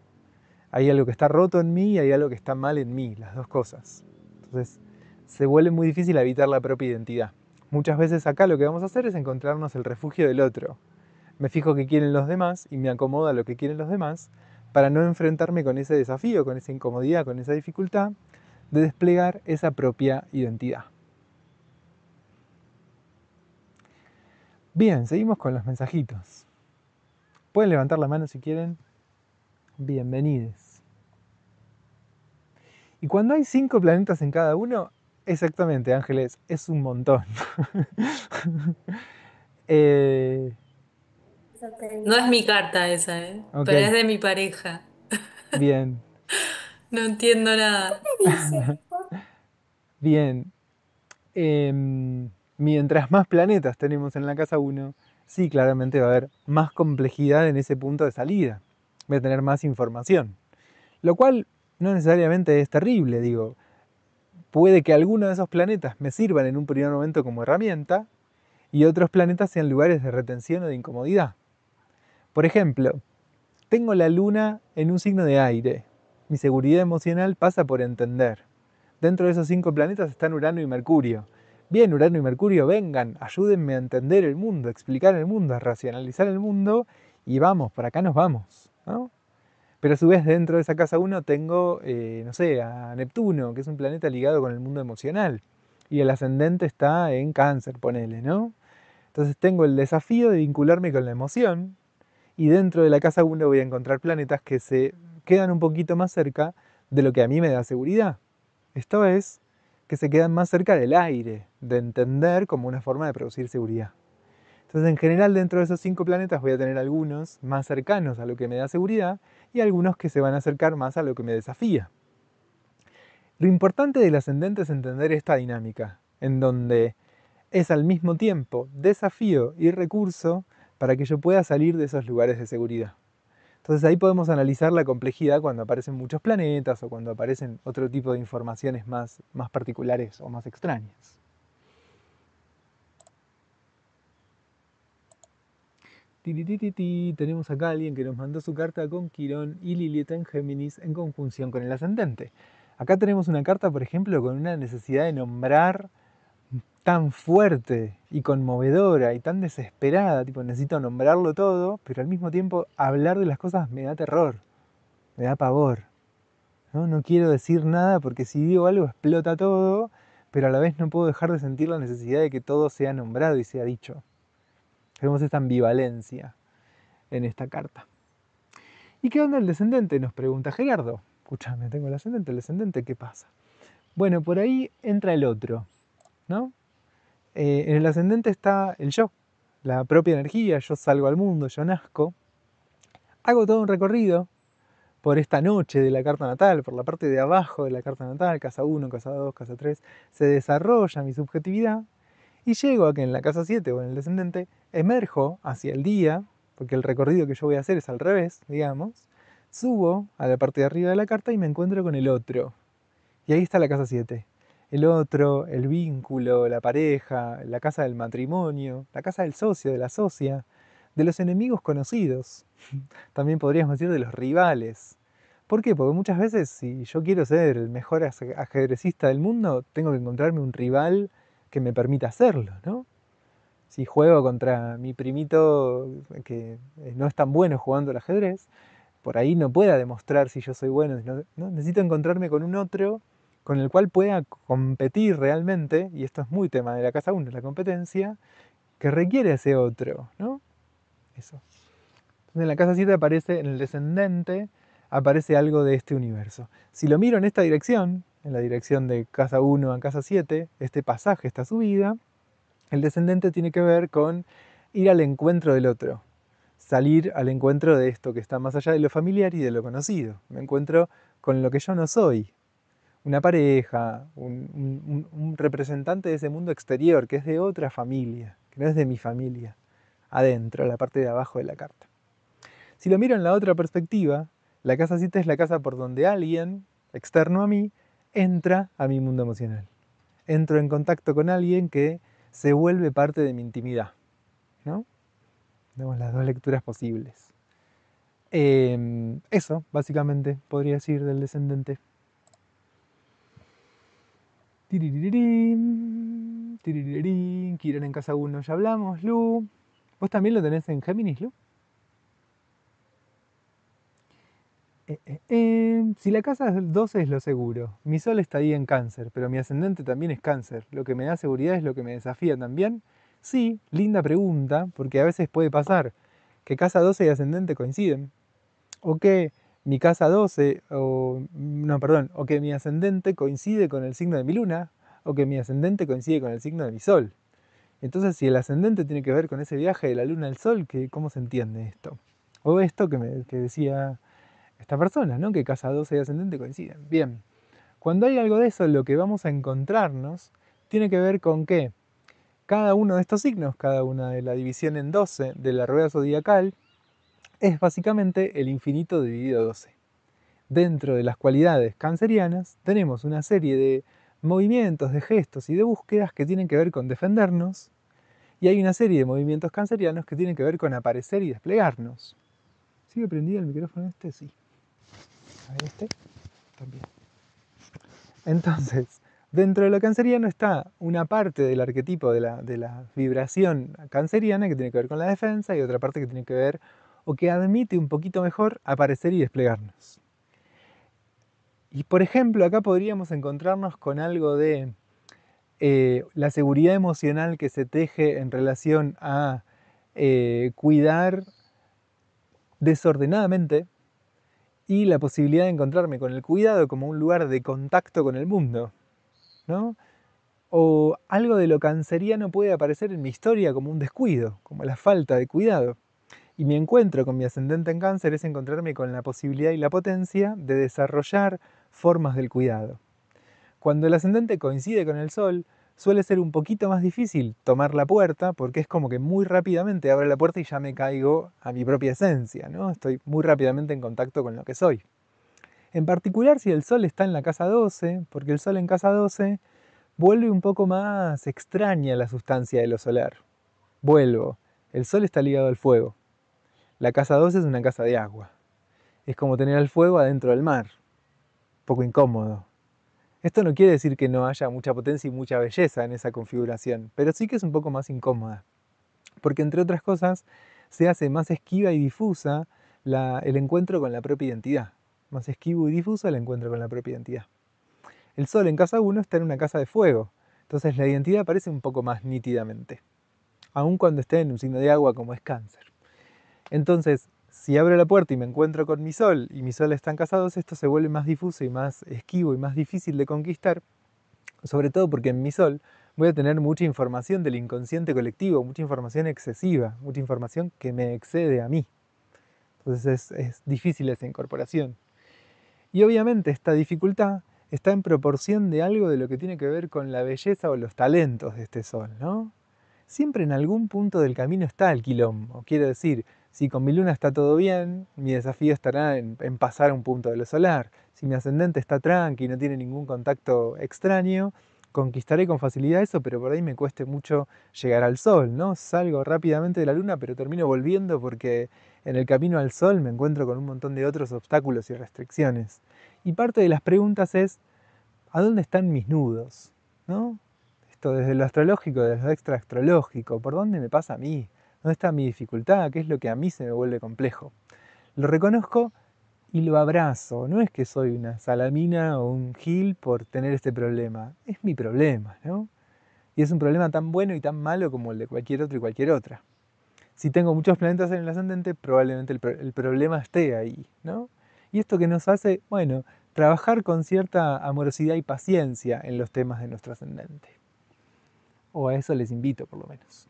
Hay algo que está roto en mí y hay algo que está mal en mí, las dos cosas. Entonces, se vuelve muy difícil habitar la propia identidad. Muchas veces acá lo que vamos a hacer es encontrarnos el refugio del otro. Me fijo qué quieren los demás y me acomodo a lo que quieren los demás para no enfrentarme con ese desafío, con esa incomodidad, con esa dificultad de desplegar esa propia identidad. Bien, seguimos con los mensajitos. Pueden levantar la mano si quieren. Bienvenidos. Y cuando hay 5 planetas en cada uno, exactamente, Ángeles, es un montón. No es mi carta esa, Ok, pero es de mi pareja. bien. No entiendo nada. Bien. Mientras más planetas tenemos en la casa 1, sí, claramente va a haber más complejidad en ese punto de salida. Voy a tener más información. Lo cual no necesariamente es terrible, digo. Puede que alguno de esos planetas me sirvan en un primer momento como herramienta y otros planetas sean lugares de retención o de incomodidad. Por ejemplo, tengo la luna en un signo de aire. Mi seguridad emocional pasa por entender. Dentro de esos 5 planetas están Urano y Mercurio. Bien, Urano y Mercurio, vengan, ayúdenme a entender el mundo, a explicar el mundo, a racionalizar el mundo y vamos, por acá nos vamos, ¿no? Pero a su vez dentro de esa casa 1 tengo, no sé, a Neptuno, que es un planeta ligado con el mundo emocional. Y el ascendente está en Cáncer, ponele, ¿no? Entonces tengo el desafío de vincularme con la emoción y dentro de la casa 1 voy a encontrar planetas que se quedan un poquito más cerca de lo que a mí me da seguridad. Esto es, que se quedan más cerca del aire, de entender como una forma de producir seguridad. Entonces, en general, dentro de esos 5 planetas voy a tener algunos más cercanos a lo que me da seguridad y algunos que se van a acercar más a lo que me desafía. Lo importante del ascendente es entender esta dinámica, en donde es al mismo tiempo desafío y recurso para que yo pueda salir de esos lugares de seguridad. Entonces ahí podemos analizar la complejidad cuando aparecen muchos planetas o cuando aparecen otro tipo de informaciones más particulares o más extrañas. Tirirititi, tenemos acá a alguien que nos mandó su carta con Quirón y Lilith en Géminis en conjunción con el ascendente. Acá tenemos una carta, por ejemplo, con una necesidad de nombrar tan fuerte y conmovedora y tan desesperada, tipo necesito nombrarlo todo, pero al mismo tiempo hablar de las cosas me da terror, me da pavor. No quiero decir nada porque si digo algo explota todo, pero a la vez no puedo dejar de sentir la necesidad de que todo sea nombrado y sea dicho. Tenemos esta ambivalencia en esta carta. ¿Y qué onda el descendente? Nos pregunta Gerardo. Escúchame, tengo el descendente, ¿qué pasa? Bueno, por ahí entra el otro, ¿no? En el ascendente está el yo, la propia energía, yo salgo al mundo, yo nazco. Hago todo un recorrido por esta noche de la carta natal, por la parte de abajo de la carta natal, casa 1, casa 2, casa 3, se desarrolla mi subjetividad y llego a que en la casa 7 o en el descendente emerjo hacia el día, porque el recorrido que yo voy a hacer es al revés, digamos, subo a la parte de arriba de la carta y me encuentro con el otro. Y ahí está la casa 7. El otro, el vínculo, la pareja, la casa del matrimonio, la casa del socio, de la socia, de los enemigos conocidos. También podríamos decir de los rivales. ¿Por qué? Porque muchas veces si yo quiero ser el mejor ajedrecista del mundo, tengo que encontrarme un rival que me permita hacerlo, ¿no? Si juego contra mi primito que no es tan bueno jugando al ajedrez, por ahí no pueda demostrar si yo soy bueno, ¿no? Necesito encontrarme con un otro con el cual pueda competir realmente, y esto es muy tema de la casa 1, la competencia, que requiere ese otro, ¿no? Eso. Entonces en la casa 7 aparece, en el descendente, aparece algo de este universo. Si lo miro en esta dirección, en la dirección de casa 1 a casa 7, este pasaje, esta subida, el descendente tiene que ver con ir al encuentro del otro, salir al encuentro de esto que está más allá de lo familiar y de lo conocido. Me encuentro con lo que yo no soy, una pareja, un representante de ese mundo exterior, que es de otra familia, que no es de mi familia, adentro, la parte de abajo de la carta. Si lo miro en la otra perspectiva, la casa 7 es la casa por donde alguien, externo a mí, entra a mi mundo emocional. Entro en contacto con alguien que se vuelve parte de mi intimidad, ¿no? Tenemos las dos lecturas posibles. Eso, básicamente, podría decir del descendente. Tiririrín, tiririrín, Quirón en casa 1 ya hablamos, Lu. ¿Vos también lo tenés en Géminis, Lu? Si la casa 12 es lo seguro, mi sol está ahí en Cáncer, pero mi ascendente también es Cáncer, ¿lo que me da seguridad es lo que me desafía también? Sí, linda pregunta, porque a veces puede pasar que casa 12 y ascendente coinciden, o que mi casa 12, o que mi ascendente coincide con el signo de mi luna, o que mi ascendente coincide con el signo de mi sol. Entonces, si el ascendente tiene que ver con ese viaje de la luna al sol, ¿cómo se entiende esto? O esto que decía esta persona, ¿no? Que casa 12 y ascendente coinciden. Bien, cuando hay algo de eso, lo que vamos a encontrarnos tiene que ver con que cada uno de estos signos, cada una de la división en 12 de la rueda zodiacal, es básicamente el infinito dividido 12. Dentro de las cualidades cancerianas tenemos una serie de movimientos, de gestos y de búsquedas que tienen que ver con defendernos, y hay una serie de movimientos cancerianos que tienen que ver con aparecer y desplegarnos. ¿Sigue prendido el micrófono este? Sí. A ver este. También. Entonces, dentro de lo canceriano está una parte del arquetipo de la vibración canceriana que tiene que ver con la defensa y otra parte que tiene que ver o que admite un poquito mejor aparecer y desplegarnos. Y por ejemplo, acá podríamos encontrarnos con algo de la seguridad emocional que se teje en relación a cuidar desordenadamente y la posibilidad de encontrarme con el cuidado como un lugar de contacto con el mundo, ¿no? O algo de lo canceriano puede aparecer en mi historia como un descuido, como la falta de cuidado. Y mi encuentro con mi ascendente en Cáncer es encontrarme con la posibilidad y la potencia de desarrollar formas del cuidado. Cuando el ascendente coincide con el Sol, suele ser un poquito más difícil tomar la puerta, porque es como que muy rápidamente abro la puerta y ya me caigo a mi propia esencia, ¿no? Estoy muy rápidamente en contacto con lo que soy. En particular si el Sol está en la casa 12, porque el Sol en casa 12 vuelve un poco más extraña la sustancia de lo solar. Vuelvo, el Sol está ligado al fuego. La casa 2 es una casa de agua. Es como tener el fuego adentro del mar. Poco incómodo. Esto no quiere decir que no haya mucha potencia y mucha belleza en esa configuración, pero sí que es un poco más incómoda. Porque entre otras cosas, se hace más esquiva y difusa el encuentro con la propia identidad. Más esquivo y difuso el encuentro con la propia identidad. El Sol en casa 1 está en una casa de fuego, entonces la identidad aparece un poco más nítidamente, aun cuando esté en un signo de agua como es Cáncer. Entonces, si abro la puerta y me encuentro con mi Sol, y mi Sol está en casa 2, esto se vuelve más difuso y más esquivo y más difícil de conquistar, sobre todo porque en mi Sol voy a tener mucha información del inconsciente colectivo, mucha información excesiva, mucha información que me excede a mí. Entonces es difícil esa incorporación. Y obviamente esta dificultad está en proporción de algo de lo que tiene que ver con la belleza o los talentos de este Sol, ¿no? Siempre en algún punto del camino está el quilombo. Quiero decir, si con mi luna está todo bien, mi desafío estará en pasar a un punto de lo solar. Si mi ascendente está tranqui, no tiene ningún contacto extraño, conquistaré con facilidad eso, pero por ahí me cueste mucho llegar al Sol, ¿no? Salgo rápidamente de la luna, pero termino volviendo porque en el camino al Sol me encuentro con un montón de otros obstáculos y restricciones. Y parte de las preguntas es, ¿a dónde están mis nudos? ¿No? Esto desde lo astrológico, desde lo extraastrológico, ¿por dónde me pasa a mí? ¿Dónde está mi dificultad? ¿Qué es lo que a mí se me vuelve complejo? Lo reconozco y lo abrazo. No es que soy una salamina o un gil por tener este problema. Es mi problema, ¿no? Y es un problema tan bueno y tan malo como el de cualquier otro y cualquier otra. Si tengo muchos planetas en el ascendente, probablemente el problema esté ahí, ¿no? Y esto que nos hace, bueno, trabajar con cierta amorosidad y paciencia en los temas de nuestro ascendente. O a eso les invito, por lo menos.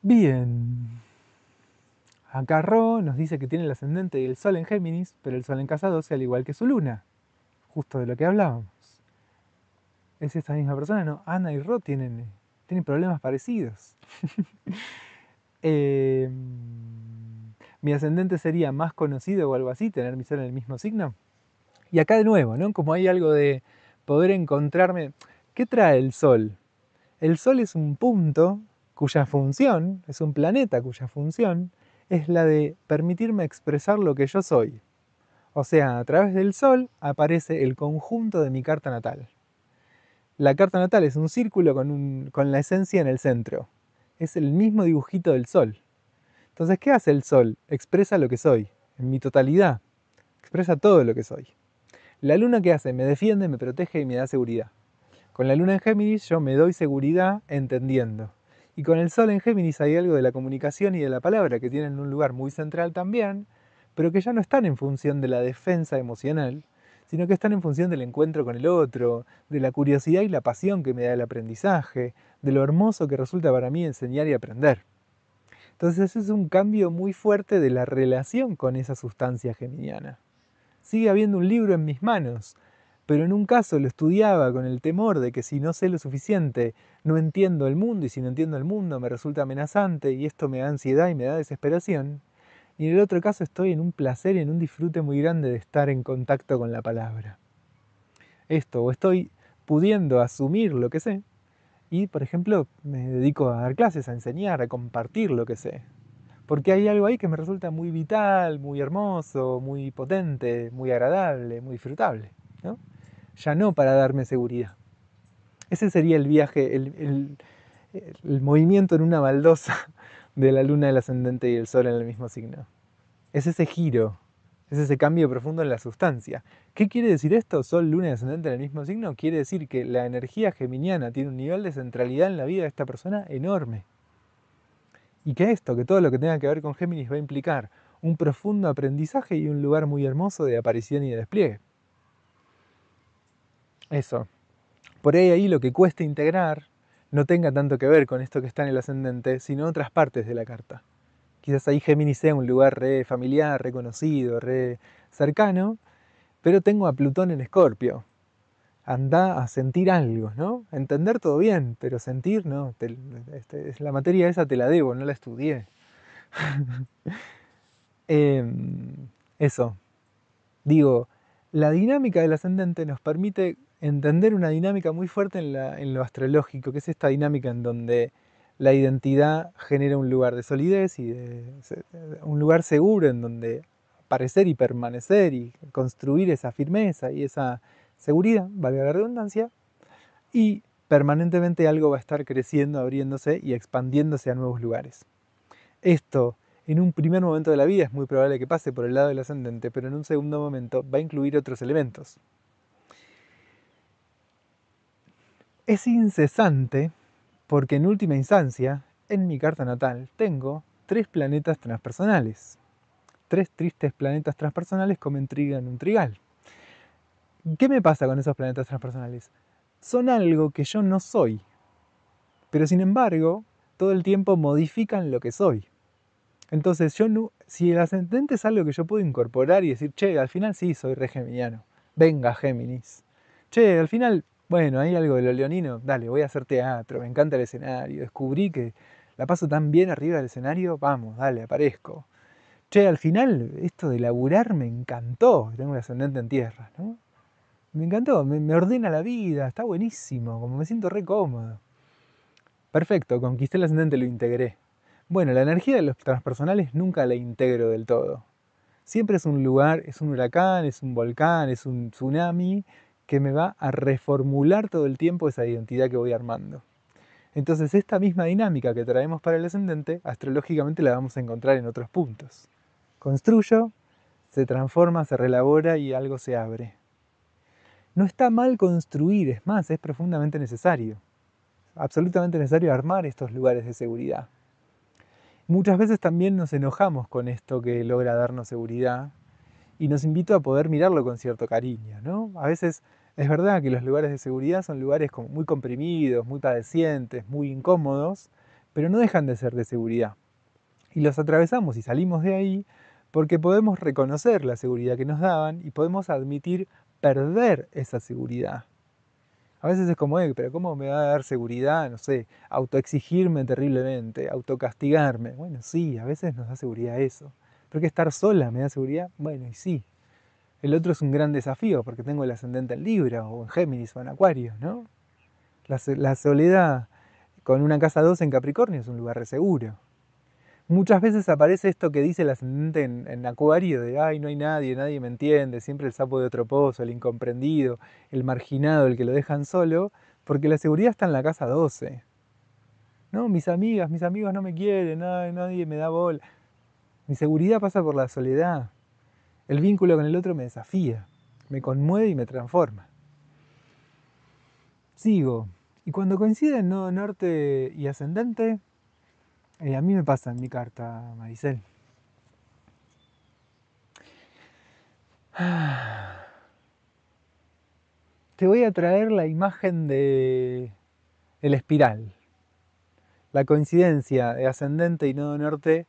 Bien. Acá Ro nos dice que tiene el ascendente y el Sol en Géminis, pero el Sol en casa 12 al igual que su luna. Justo de lo que hablábamos. ¿Es esta misma persona? No, Ana y Ro tienen problemas parecidos. Eh, mi ascendente sería más conocido o algo así, tener mi Sol en el mismo signo. Y acá de nuevo, ¿no? Como hay algo de poder encontrarme. ¿Qué trae el Sol? El Sol es un punto cuya función, es un planeta cuya función es la de permitirme expresar lo que yo soy. O sea, a través del Sol aparece el conjunto de mi carta natal. La carta natal es un círculo con la esencia en el centro. Es el mismo dibujito del Sol. Entonces, ¿qué hace el Sol? Expresa lo que soy, en mi totalidad. Expresa todo lo que soy. La luna, ¿qué hace? Me defiende, me protege y me da seguridad. Con la luna en Géminis yo me doy seguridad entendiendo. Y con el Sol en Géminis hay algo de la comunicación y de la palabra que tienen un lugar muy central también, pero que ya no están en función de la defensa emocional, sino que están en función del encuentro con el otro, de la curiosidad y la pasión que me da el aprendizaje, de lo hermoso que resulta para mí enseñar y aprender. Entonces es un cambio muy fuerte de la relación con esa sustancia geminiana. Sigue habiendo un libro en mis manos, pero en un caso lo estudiaba con el temor de que si no sé lo suficiente, no entiendo el mundo, y si no entiendo el mundo me resulta amenazante, y esto me da ansiedad y me da desesperación. Y en el otro caso estoy en un placer y en un disfrute muy grande de estar en contacto con la palabra. Esto, o estoy pudiendo asumir lo que sé, y por ejemplo me dedico a dar clases, a enseñar, a compartir lo que sé. Porque hay algo ahí que me resulta muy vital, muy hermoso, muy potente, muy agradable, muy disfrutable, ¿no? Ya no para darme seguridad. Ese sería el viaje, el movimiento en una baldosa de la luna, el ascendente y el sol en el mismo signo. Es ese giro, es ese cambio profundo en la sustancia. ¿Qué quiere decir esto? Sol, luna y ascendente en el mismo signo. Quiere decir que la energía geminiana tiene un nivel de centralidad en la vida de esta persona enorme. Y que esto, que todo lo que tenga que ver con Géminis va a implicar un profundo aprendizaje y un lugar muy hermoso de aparición y de despliegue. Eso. Por ahí lo que cuesta integrar no tenga tanto que ver con esto que está en el ascendente, sino otras partes de la carta. Quizás ahí Géminis sea un lugar re familiar, re conocido, re cercano, pero tengo a Plutón en Escorpio. Anda a sentir algo, ¿no? A entender todo bien, pero sentir, no. La materia esa te la debo, no la estudié. Eso. Digo, la dinámica del ascendente nos permite entender una dinámica muy fuerte en lo astrológico, que es esta dinámica en donde la identidad genera un lugar de solidez y un lugar seguro en donde aparecer y permanecer y construir esa firmeza y esa seguridad, valga la redundancia, y permanentemente algo va a estar creciendo, abriéndose y expandiéndose a nuevos lugares. Esto, en un primer momento de la vida, es muy probable que pase por el lado del ascendente, pero en un segundo momento va a incluir otros elementos. Es incesante porque en última instancia, en mi carta natal, tengo 3 planetas transpersonales. 3 tristes planetas transpersonales como intriga en un trigal. ¿Qué me pasa con esos planetas transpersonales? Son algo que yo no soy, pero sin embargo, todo el tiempo modifican lo que soy. Entonces, si el ascendente es algo que yo puedo incorporar y decir, che, al final sí, soy re geminiano, venga Géminis. Che, al final, bueno, hay algo de lo leonino, dale, voy a hacer teatro, me encanta el escenario, descubrí que la paso tan bien arriba del escenario, vamos, dale, aparezco. Che, al final, esto de laburar me encantó, tengo un ascendente en tierra, ¿no? Me encantó, me ordena la vida, está buenísimo, como me siento re cómodo. Perfecto, conquisté el ascendente, lo integré. Bueno, la energía de los transpersonales nunca la integro del todo. Siempre es un lugar, es un huracán, es un volcán, es un tsunami que me va a reformular todo el tiempo esa identidad que voy armando. Entonces esta misma dinámica que traemos para el ascendente, astrológicamente la vamos a encontrar en otros puntos. Construyo, se transforma, se relabora y algo se abre. No está mal construir, es más, es profundamente necesario. Absolutamente necesario armar estos lugares de seguridad. Muchas veces también nos enojamos con esto que logra darnos seguridad y nos invito a poder mirarlo con cierto cariño, ¿no? A veces es verdad que los lugares de seguridad son lugares como muy comprimidos, muy padecientes, muy incómodos, pero no dejan de ser de seguridad. Y los atravesamos y salimos de ahí porque podemos reconocer la seguridad que nos daban y podemos admitir perder esa seguridad. A veces es como, pero ¿cómo me va a dar seguridad? No sé, autoexigirme terriblemente, autocastigarme. Bueno, sí, a veces nos da seguridad eso. Pero que estar sola me da seguridad, bueno, y sí. El otro es un gran desafío porque tengo el ascendente en Libra o en Géminis o en Acuario, ¿no? La soledad con una casa 2 en Capricornio es un lugar re seguro. Muchas veces aparece esto que dice el ascendente en Acuario de, ay, no hay nadie, nadie me entiende, siempre el sapo de otro pozo, el incomprendido, el marginado, el que lo dejan solo, porque la seguridad está en la casa 12. No, mis amigas, mis amigos no me quieren, nadie me da bola. Mi seguridad pasa por la soledad. El vínculo con el otro me desafía, me conmueve y me transforma. Sigo. Y cuando coinciden nodo norte y ascendente, a mí me pasa en mi carta, Maricel. Te voy a traer la imagen de el espiral. La coincidencia de ascendente y nodo norte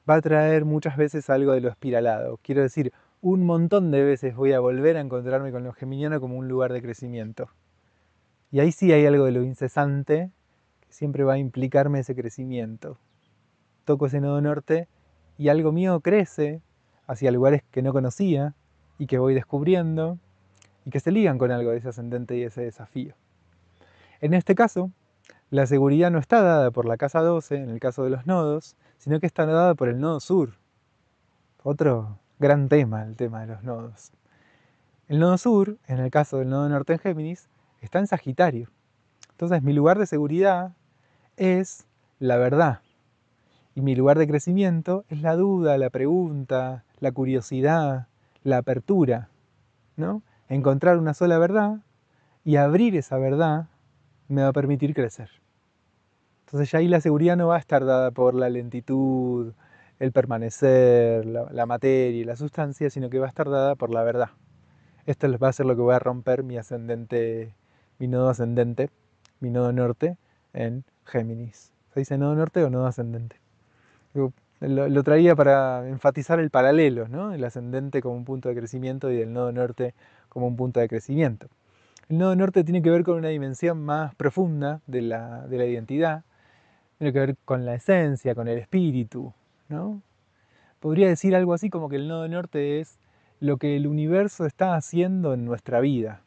va a traer muchas veces algo de lo espiralado. Quiero decir, un montón de veces voy a volver a encontrarme con lo geminiano como un lugar de crecimiento. Y ahí sí hay algo de lo incesante que siempre va a implicarme ese crecimiento. Toco ese nodo norte y algo mío crece hacia lugares que no conocía y que voy descubriendo y que se ligan con algo de ese ascendente y ese desafío. En este caso, la seguridad no está dada por la casa 12, en el caso de los nodos, sino que está dada por el nodo sur. Otro gran tema, el tema de los nodos. El nodo sur, en el caso del nodo norte en Géminis, está en Sagitario. Entonces mi lugar de seguridad es la verdad. Y mi lugar de crecimiento es la duda, la pregunta, la curiosidad, la apertura, ¿no? Encontrar una sola verdad y abrir esa verdad me va a permitir crecer. Entonces ya ahí la seguridad no va a estar dada por la lentitud, el permanecer, la materia y la sustancia, sino que va a estar dada por la verdad. Esto va a ser lo que va a romper mi ascendente, mi nodo ascendente, mi nodo norte en Géminis. ¿Se dice nodo norte o nodo ascendente? Lo traía para enfatizar el paralelo, ¿no? El ascendente como un punto de crecimiento y el nodo norte como un punto de crecimiento. El nodo norte tiene que ver con una dimensión más profunda de la identidad, tiene que ver con la esencia, con el espíritu, ¿no? Podría decir algo así como que el nodo norte es lo que el universo está haciendo en nuestra vida.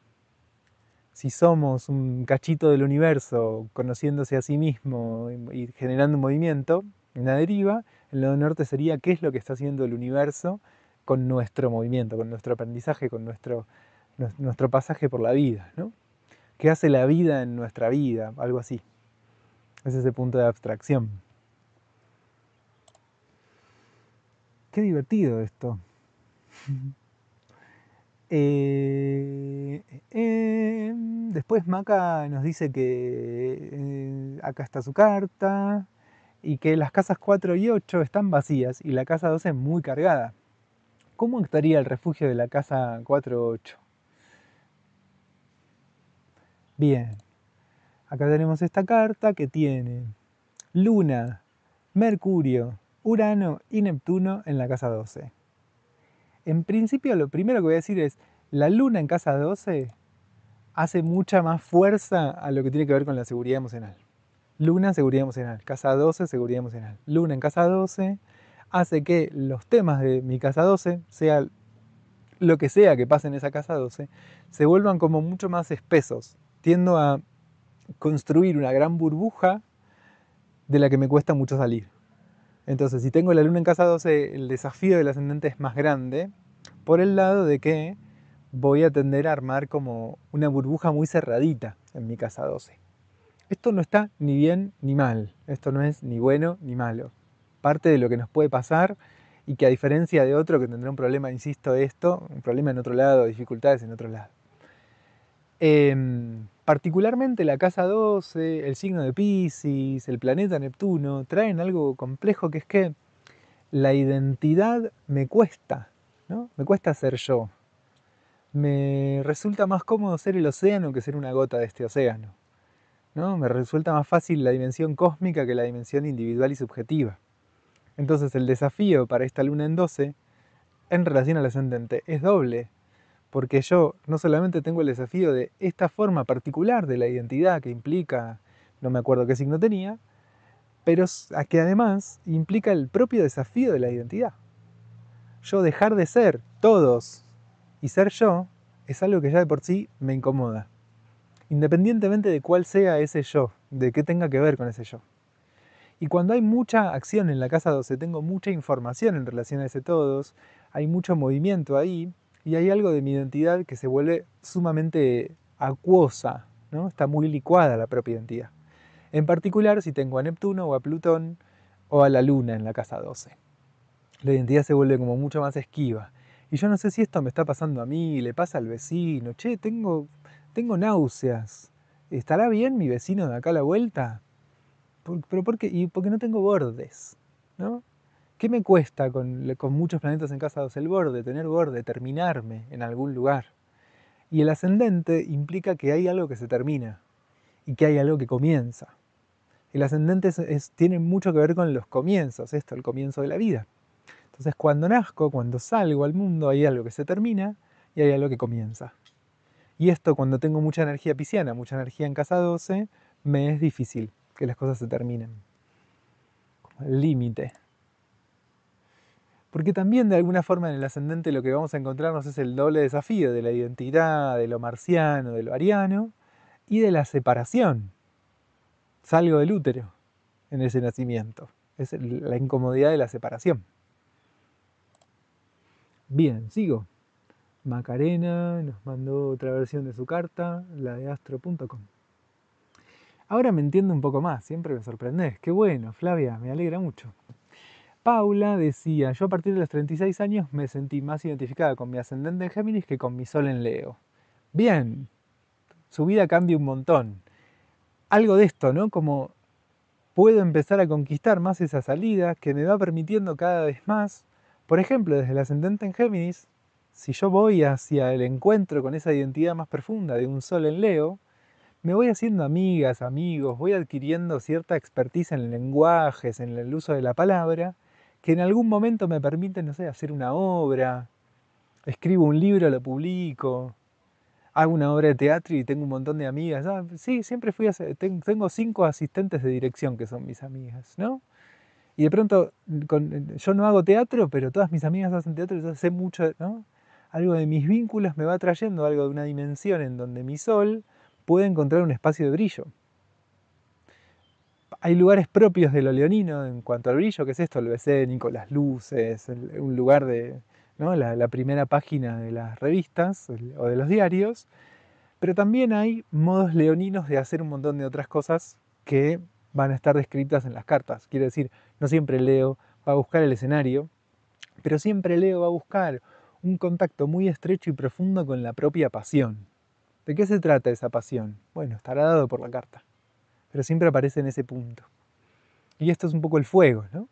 si somos un cachito del universo conociéndose a sí mismo y generando un movimiento, una deriva, el nodo norte sería qué es lo que está haciendo el universo con nuestro movimiento, con nuestro aprendizaje, con nuestro pasaje por la vida, ¿no? ¿Qué hace la vida en nuestra vida? Algo así. Es ese punto de abstracción. Qué divertido esto. Después Maca nos dice que acá está su carta y que las casas 4 y 8 están vacías y la casa 12 muy cargada. ¿Cómo estaría el refugio de la casa 4 o 8? Bien, acá tenemos esta carta que tiene Luna, Mercurio, Urano y Neptuno en la casa 12. En principio lo primero que voy a decir es, la Luna en casa 12 hace mucha más fuerza a lo que tiene que ver con la seguridad emocional. Luna, seguridad emocional. Casa 12, seguridad emocional. Luna en casa 12 hace que los temas de mi casa 12, sea lo que sea que pase en esa casa 12, se vuelvan como mucho más espesos. Tiendo a construir una gran burbuja de la que me cuesta mucho salir. Entonces, si tengo la luna en casa 12, el desafío del ascendente es más grande, por el lado de que voy a tender a armar como una burbuja muy cerradita en mi casa 12. Esto no está ni bien ni mal, esto no es ni bueno ni malo. Parte de lo que nos puede pasar y que a diferencia de otro que tendrá un problema, insisto, un problema en otro lado, dificultades en otro lado. Particularmente la casa 12, el signo de Piscis, el planeta Neptuno, traen algo complejo que es que la identidad me cuesta, ¿no? Me cuesta ser yo. Me resulta más cómodo ser el océano que ser una gota de este océano, ¿no? Me resulta más fácil la dimensión cósmica que la dimensión individual y subjetiva. Entonces el desafío para esta luna en 12, en relación al ascendente, es doble. Porque yo no solamente tengo el desafío de esta forma particular de la identidad que implica, no me acuerdo qué signo tenía, pero que además implica el propio desafío de la identidad. Yo dejar de ser todos y ser yo es algo que ya de por sí me incomoda. Independientemente de cuál sea ese yo, de qué tenga que ver con ese yo. Y cuando hay mucha acción en la casa 12, tengo mucha información en relación a ese todos, hay mucho movimiento ahí, y hay algo de mi identidad que se vuelve sumamente acuosa, ¿no? Está muy licuada la propia identidad. En particular si tengo a Neptuno o a Plutón o a la Luna en la casa 12. La identidad se vuelve como mucho más esquiva. Y yo no sé si esto me está pasando a mí, le pasa al vecino, che, tengo náuseas. ¿Estará bien mi vecino de acá a la vuelta? ¿Pero por qué? Y porque no tengo bordes, ¿no? ¿Qué me cuesta con muchos planetas en casa 2? El borde, tener borde, terminarme en algún lugar. Y el ascendente implica que hay algo que se termina y que hay algo que comienza. El ascendente tiene mucho que ver con los comienzos, el comienzo de la vida. Entonces cuando nazco, cuando salgo al mundo, hay algo que se termina y hay algo que comienza. Y esto cuando tengo mucha energía pisciana, mucha energía en casa 12, me es difícil que las cosas se terminen. El límite. Porque también de alguna forma en el ascendente lo que vamos a encontrarnos es el doble desafío de la identidad, de lo marciano, de lo ariano y de la separación. Salgo del útero en ese nacimiento. Es la incomodidad de la separación. Bien, sigo. Macarena nos mandó otra versión de su carta, la de astro.com. Ahora me entiendo un poco más, siempre me sorprendés. Qué bueno, Flavia, me alegra mucho. Paula decía, yo a partir de los 36 años me sentí más identificada con mi ascendente en Géminis que con mi sol en Leo. Bien, su vida cambia un montón. Algo de esto, ¿no? Como puedo empezar a conquistar más esa salida que me va permitiendo cada vez más. Por ejemplo, desde el ascendente en Géminis, si yo voy hacia el encuentro con esa identidad más profunda de un sol en Leo, me voy haciendo amigas, amigos, voy adquiriendo cierta expertise en lenguajes, en el uso de la palabra, que en algún momento me permiten, no sé, hacer una obra, escribo un libro, lo publico, hago una obra de teatro y tengo un montón de amigas. Ah, sí, siempre tengo 5 asistentes de dirección que son mis amigas, ¿no? Y de pronto, yo no hago teatro, pero todas mis amigas hacen teatro, yo sé mucho, ¿no? Algo de mis vínculos me va trayendo algo de una dimensión en donde mi sol puede encontrar un espacio de brillo. Hay lugares propios de lo leonino en cuanto al brillo, que es esto, lo escénico, las luces, un lugar de, ¿no? la primera página de las revistas o de los diarios, pero también hay modos leoninos de hacer un montón de otras cosas que van a estar descritas en las cartas. Quiere decir, no siempre Leo va a buscar el escenario, pero siempre Leo va a buscar un contacto muy estrecho y profundo con la propia pasión. ¿De qué se trata esa pasión? Bueno, estará dado por la carta, pero siempre aparece en ese punto. Y esto es un poco el fuego, ¿no?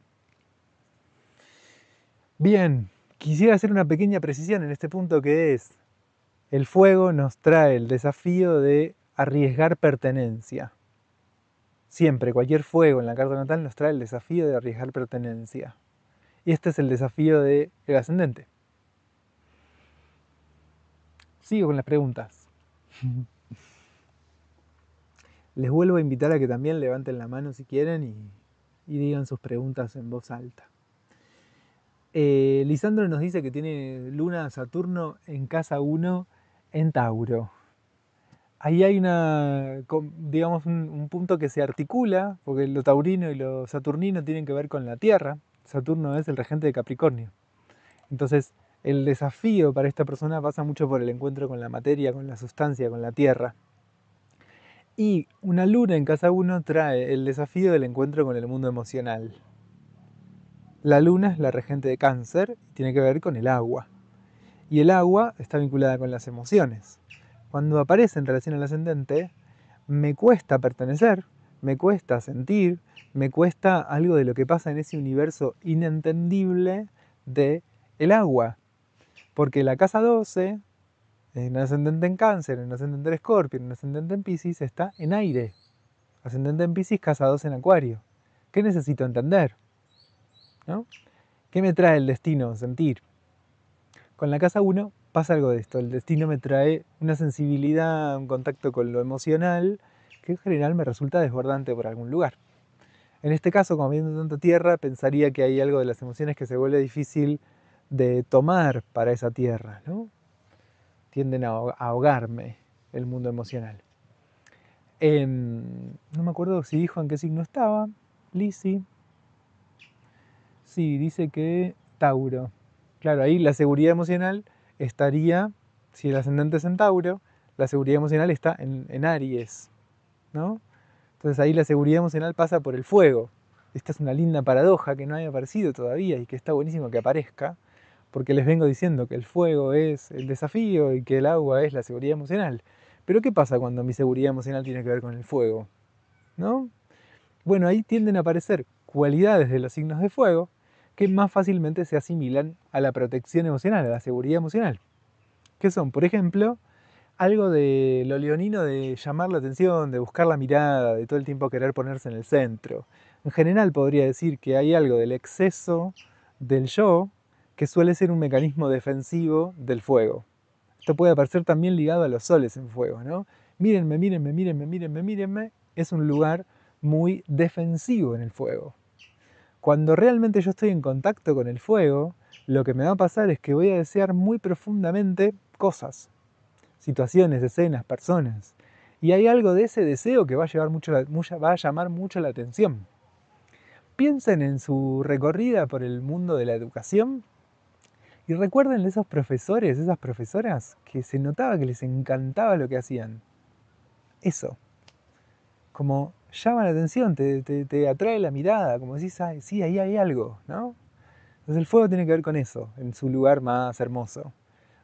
Bien, quisiera hacer una pequeña precisión en este punto, que es, el fuego nos trae el desafío de arriesgar pertenencia. Siempre, cualquier fuego en la carta natal nos trae el desafío de arriesgar pertenencia. Y este es el desafío del ascendente. Sigo con las preguntas. Les vuelvo a invitar a que también levanten la mano si quieren y digan sus preguntas en voz alta. Lisandro nos dice que tiene Luna Saturno en casa 1 en Tauro. Ahí hay digamos, un punto que se articula, porque lo taurino y lo saturnino tienen que ver con la Tierra. Saturno es el regente de Capricornio. Entonces, el desafío para esta persona pasa mucho por el encuentro con la materia, con la sustancia, con la Tierra. Y una luna en casa 1 trae el desafío del encuentro con el mundo emocional. La luna es la regente de Cáncer y tiene que ver con el agua. Y el agua está vinculada con las emociones. Cuando aparece en relación al ascendente, me cuesta pertenecer, me cuesta sentir, me cuesta algo de lo que pasa en ese universo inentendible de el agua. Porque la casa 12, en ascendente en Cáncer, en ascendente en Escorpio, en ascendente en Piscis, está en aire. Ascendente en Piscis, casa 12 en Acuario. ¿Qué necesito entender? ¿No? ¿Qué me trae el destino? Sentir. Con la casa 1 pasa algo de esto. El destino me trae una sensibilidad, un contacto con lo emocional, que en general me resulta desbordante por algún lugar. En este caso, como viendo tanta tierra, pensaría que hay algo de las emociones que se vuelve difícil de tomar para esa tierra, ¿no? Tienden a ahogarme el mundo emocional. No me acuerdo si dijo en qué signo estaba. Lizzie. Sí, dice que Tauro. Claro, ahí la seguridad emocional estaría, si el ascendente es en Tauro, la seguridad emocional está en Aries, ¿no? Entonces ahí la seguridad emocional pasa por el fuego. Esta es una linda paradoja que no haya aparecido todavía y que está buenísimo que aparezca, porque les vengo diciendo que el fuego es el desafío y que el agua es la seguridad emocional. Pero ¿qué pasa cuando mi seguridad emocional tiene que ver con el fuego? ¿No? Bueno, ahí tienden a aparecer cualidades de los signos de fuego que más fácilmente se asimilan a la protección emocional, a la seguridad emocional. Que son, por ejemplo, algo de lo leonino de llamar la atención, de buscar la mirada, de todo el tiempo querer ponerse en el centro. En general podría decir que hay algo del exceso del yo que suele ser un mecanismo defensivo del fuego. Esto puede aparecer también ligado a los soles en fuego, ¿no? Mírenme, mírenme, mírenme, mírenme, mírenme. Es un lugar muy defensivo en el fuego. Cuando realmente yo estoy en contacto con el fuego, lo que me va a pasar es que voy a desear muy profundamente cosas, situaciones, escenas, personas. Y hay algo de ese deseo que va a llamar mucho la atención. Piensen en su recorrida por el mundo de la educación y recuerden esos profesores, esas profesoras que se notaba que les encantaba lo que hacían. Eso, como llama la atención, te atrae la mirada, como decís, ay, sí, ahí hay algo, ¿no? Entonces el fuego tiene que ver con eso, en su lugar más hermoso.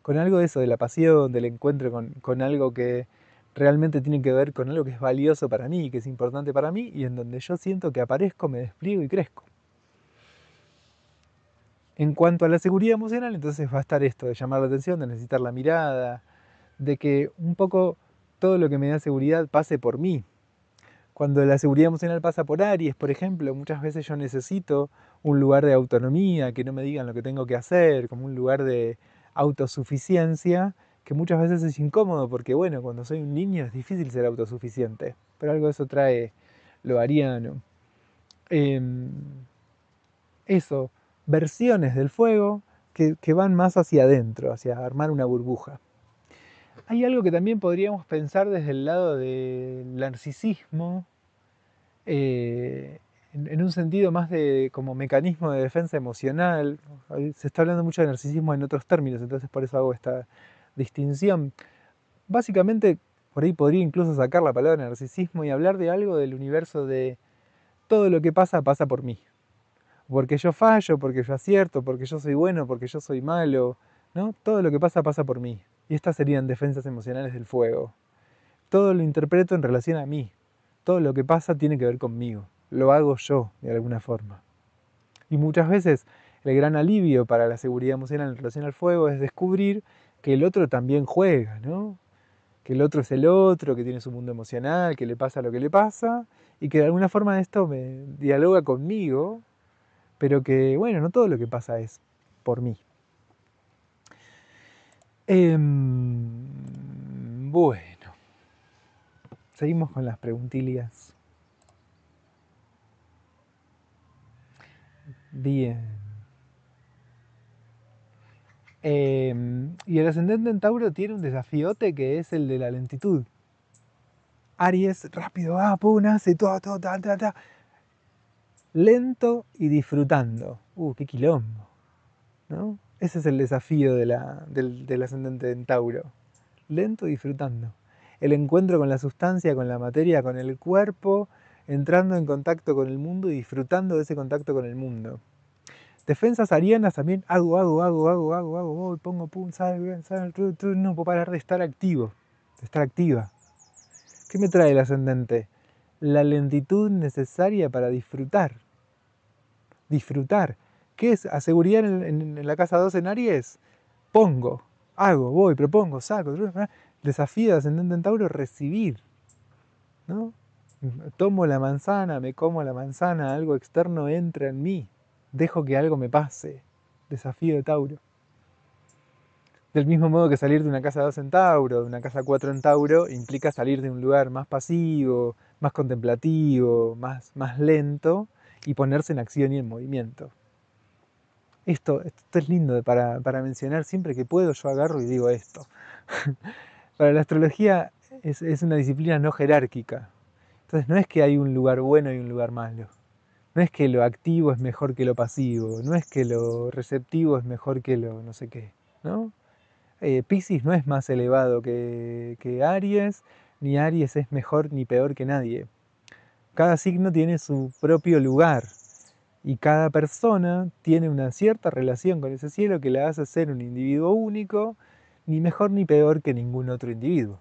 Con algo de eso, de la pasión, del encuentro con algo que realmente tiene que ver con algo que es valioso para mí, que es importante para mí, y en donde yo siento que aparezco, me despliego y crezco. En cuanto a la seguridad emocional, entonces va a estar esto, de llamar la atención, de necesitar la mirada, de que un poco todo lo que me da seguridad pase por mí. Cuando la seguridad emocional pasa por Aries, por ejemplo, muchas veces yo necesito un lugar de autonomía, que no me digan lo que tengo que hacer, como un lugar de autosuficiencia, que muchas veces es incómodo porque, bueno, cuando soy un niño es difícil ser autosuficiente, pero algo de eso trae lo ariano. Eso, versiones del fuego que van más hacia adentro, hacia armar una burbuja. Hay algo que también podríamos pensar desde el lado del narcisismo, en un sentido más de como mecanismo de defensa emocional. Se está hablando mucho de narcisismo en otros términos, entonces por eso hago esta distinción. Básicamente, por ahí podría incluso sacar la palabra narcisismo y hablar de algo del universo de todo lo que pasa pasa por mí. Porque yo fallo, porque yo acierto, porque yo soy bueno, porque yo soy malo, ¿no? Todo lo que pasa pasa por mí. Y estas serían defensas emocionales del fuego. Todo lo interpreto en relación a mí. Todo lo que pasa tiene que ver conmigo. Lo hago yo, de alguna forma. Y muchas veces el gran alivio para la seguridad emocional en relación al fuego es descubrir que el otro también juega, ¿no? Que el otro es el otro, que tiene su mundo emocional, que le pasa lo que le pasa, y que de alguna forma esto me dialoga conmigo, pero que, bueno, no todo lo que pasa es por mí. Bueno, seguimos con las preguntillas. Bien. Y el ascendente en Tauro tiene un desafíote que es el de la lentitud. Aries, rápido, pum, hace todo, ta, ta, ta. Lento y disfrutando. Qué quilombo, ¿no? Ese es el desafío del ascendente en Tauro. Lento y disfrutando. El encuentro con la sustancia, con la materia, con el cuerpo, entrando en contacto con el mundo y disfrutando de ese contacto con el mundo. Defensas arianas también, voy, pongo, pum, salgo, no puedo parar de estar activo, de estar activa. ¿Qué me trae el ascendente? La lentitud necesaria para disfrutar. Disfrutar. ¿Qué es? ¿A seguridad en la casa 2 en Aries? Pongo, hago, voy, propongo, saco. Desafío de ascendente en Tauro, recibir, ¿no? Tomo la manzana, me como la manzana, algo externo entra en mí, dejo que algo me pase. Desafío de Tauro. Del mismo modo que salir de una casa 2 en Tauro, de una casa 4 en Tauro, implica salir de un lugar más pasivo, más contemplativo, más lento, y ponerse en acción y en movimiento. Esto es lindo para mencionar, siempre que puedo yo agarro y digo esto. Para la astrología es una disciplina no jerárquica. Entonces no es que hay un lugar bueno y un lugar malo. No es que lo activo es mejor que lo pasivo. No es que lo receptivo es mejor que lo no sé qué, ¿no? Piscis no es más elevado que Aries, ni Aries es mejor ni peor que nadie. Cada signo tiene su propio lugar y cada persona tiene una cierta relación con ese cielo que la hace ser un individuo único, ni mejor ni peor que ningún otro individuo.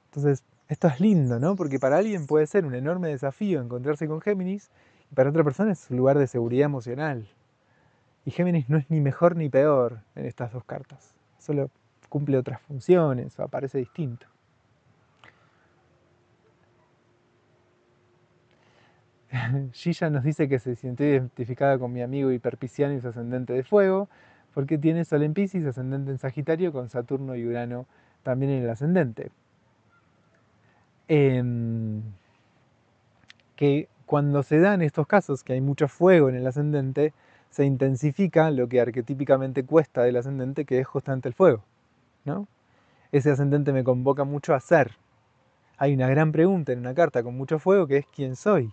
Entonces, esto es lindo, ¿no? Porque para alguien puede ser un enorme desafío encontrarse con Géminis, y para otra persona es un lugar de seguridad emocional. Y Géminis no es ni mejor ni peor en estas dos cartas. Solo cumple otras funciones o aparece distinto. Gilla nos dice que se sintió identificada con mi amigo hiperpisciano y su ascendente de fuego, porque tiene Sol en Piscis, ascendente en Sagitario, con Saturno y Urano también en el ascendente. Que cuando se dan estos casos, que hay mucho fuego en el ascendente, se intensifica lo que arquetípicamente cuesta del ascendente, que es justamente el fuego, ¿no? Ese ascendente me convoca mucho a ser. Hay una gran pregunta en una carta con mucho fuego que es ¿quién soy?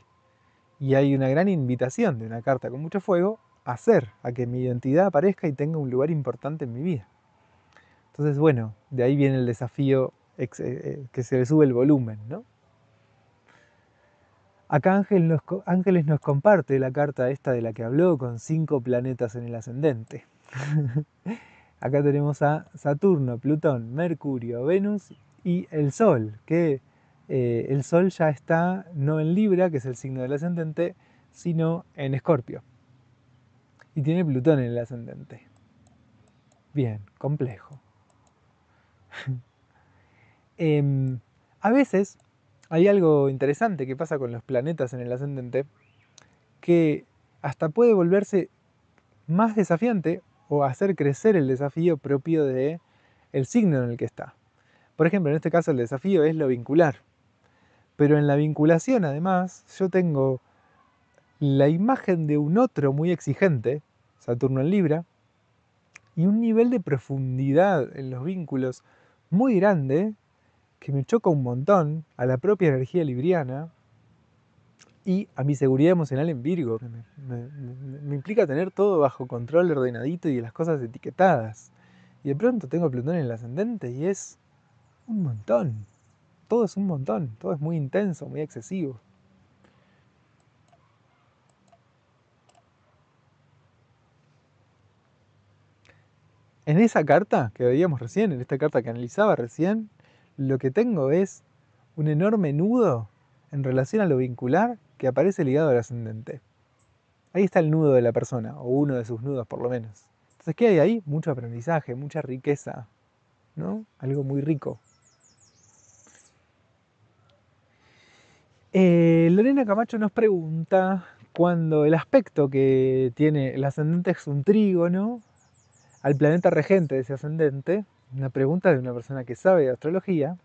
Y hay una gran invitación de una carta con mucho fuego a ser, a que mi identidad aparezca y tenga un lugar importante en mi vida. Entonces, bueno, de ahí viene el desafío que se le sube el volumen, ¿no? Acá Ángeles nos comparte la carta esta de la que habló, con 5 planetas en el ascendente. Acá tenemos a Saturno, Plutón, Mercurio, Venus y el Sol, que el Sol ya está no en Libra, que es el signo del ascendente, sino en Escorpio. Y tiene Plutón en el ascendente. Bien, complejo. A veces hay algo interesante que pasa con los planetas en el ascendente, que hasta puede volverse más desafiante o hacer crecer el desafío propio de el signo en el que está. Por ejemplo, en este caso el desafío es lo vincular. Pero en la vinculación, además, yo tengo la imagen de un otro muy exigente, Saturno en Libra, y un nivel de profundidad en los vínculos muy grande que me choca un montón a la propia energía libriana y a mi seguridad emocional en Virgo, que me implica tener todo bajo control, ordenadito y las cosas etiquetadas. Y de pronto tengo a Plutón en el ascendente y es un montón. Todo es un montón, todo es muy intenso, muy excesivo. En esa carta que veíamos recién, en esta carta que analizaba recién, lo que tengo es un enorme nudo en relación a lo vincular que aparece ligado al ascendente. Ahí está el nudo de la persona, o uno de sus nudos por lo menos. Entonces, ¿qué hay ahí? Mucho aprendizaje, mucha riqueza, ¿no? Algo muy rico. Lorena Camacho nos pregunta, cuando el aspecto que tiene el ascendente es un trígono al planeta regente de ese ascendente, una pregunta de una persona que sabe de astrología,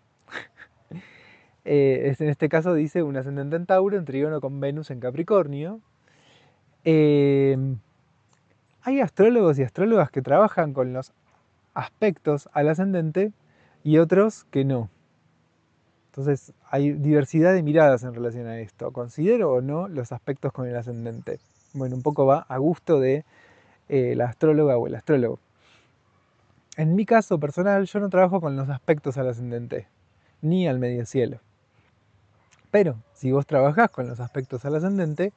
en este caso dice un ascendente en Tauro, en trígono con Venus en Capricornio. Hay astrólogos y astrólogas que trabajan con los aspectos al ascendente y otros que no. Entonces hay diversidad de miradas en relación a esto. ¿Considero o no los aspectos con el ascendente? Bueno, un poco va a gusto de la astróloga o el astrólogo. En mi caso personal, yo no trabajo con los aspectos al ascendente, ni al medio cielo. Pero si vos trabajás con los aspectos al ascendente,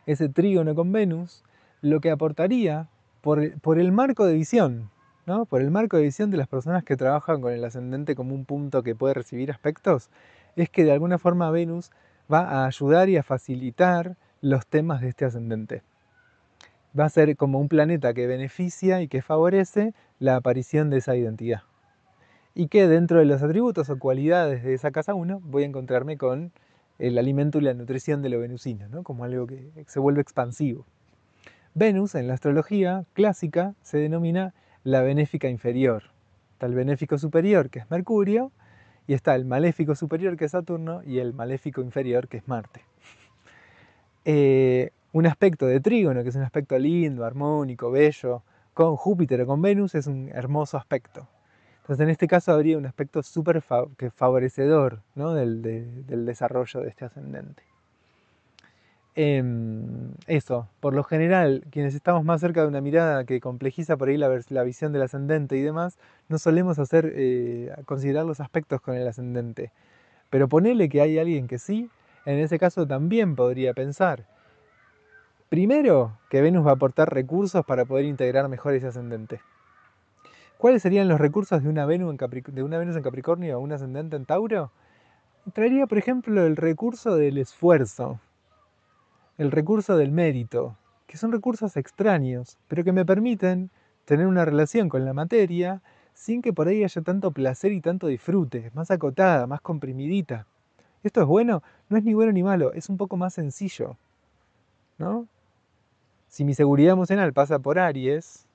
ese trígono con Venus, lo que aportaría por el marco de visión, ¿no? Por el marco de visión de las personas que trabajan con el ascendente como un punto que puede recibir aspectos, es que de alguna forma Venus va a ayudar y a facilitar los temas de este ascendente. Va a ser como un planeta que beneficia y que favorece la aparición de esa identidad. Y que dentro de los atributos o cualidades de esa casa 1 voy a encontrarme con el alimento y la nutrición de lo venusino, ¿no? Como algo que se vuelve expansivo. Venus en la astrología clásica se denomina la benéfica inferior. Está el benéfico superior, que es Mercurio, y está el maléfico superior, que es Saturno, y el maléfico inferior, que es Marte. Un aspecto de trígono, que es un aspecto lindo, armónico, bello, con Júpiter o con Venus, es un hermoso aspecto. Entonces en este caso habría un aspecto súper favorecedor, ¿no? del desarrollo de este ascendente. Eso, por lo general, quienes estamos más cerca de una mirada que complejiza por ahí la visión del ascendente y demás, no solemos considerar los aspectos con el ascendente. Pero ponele que hay alguien que sí, en ese caso también podría pensar, primero, que Venus va a aportar recursos para poder integrar mejor ese ascendente. ¿Cuáles serían los recursos de una Venus en Capricornio o un ascendente en Tauro? Traería, por ejemplo, el recurso del esfuerzo, el recurso del mérito, que son recursos extraños, pero que me permiten tener una relación con la materia sin que por ahí haya tanto placer y tanto disfrute, más acotada, más comprimidita. ¿Esto es bueno? No es ni bueno ni malo, es un poco más sencillo, ¿no? Si mi seguridad emocional pasa por Aries,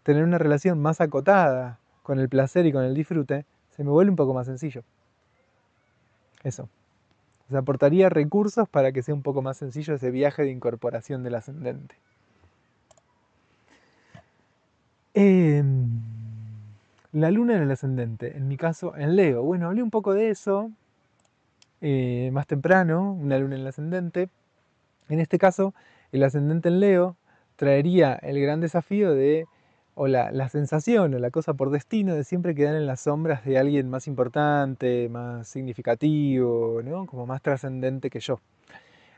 tener una relación más acotada con el placer y con el disfrute, se me vuelve un poco más sencillo. Eso. O sea, aportaría recursos para que sea un poco más sencillo ese viaje de incorporación del ascendente. La luna en el ascendente, en mi caso en Leo. Bueno, hablé un poco de eso más temprano, una luna en el ascendente. En este caso, el ascendente en Leo traería el gran desafío o la sensación o la cosa por destino de siempre quedar en las sombras de alguien más importante, más significativo, ¿no? Como más trascendente que yo.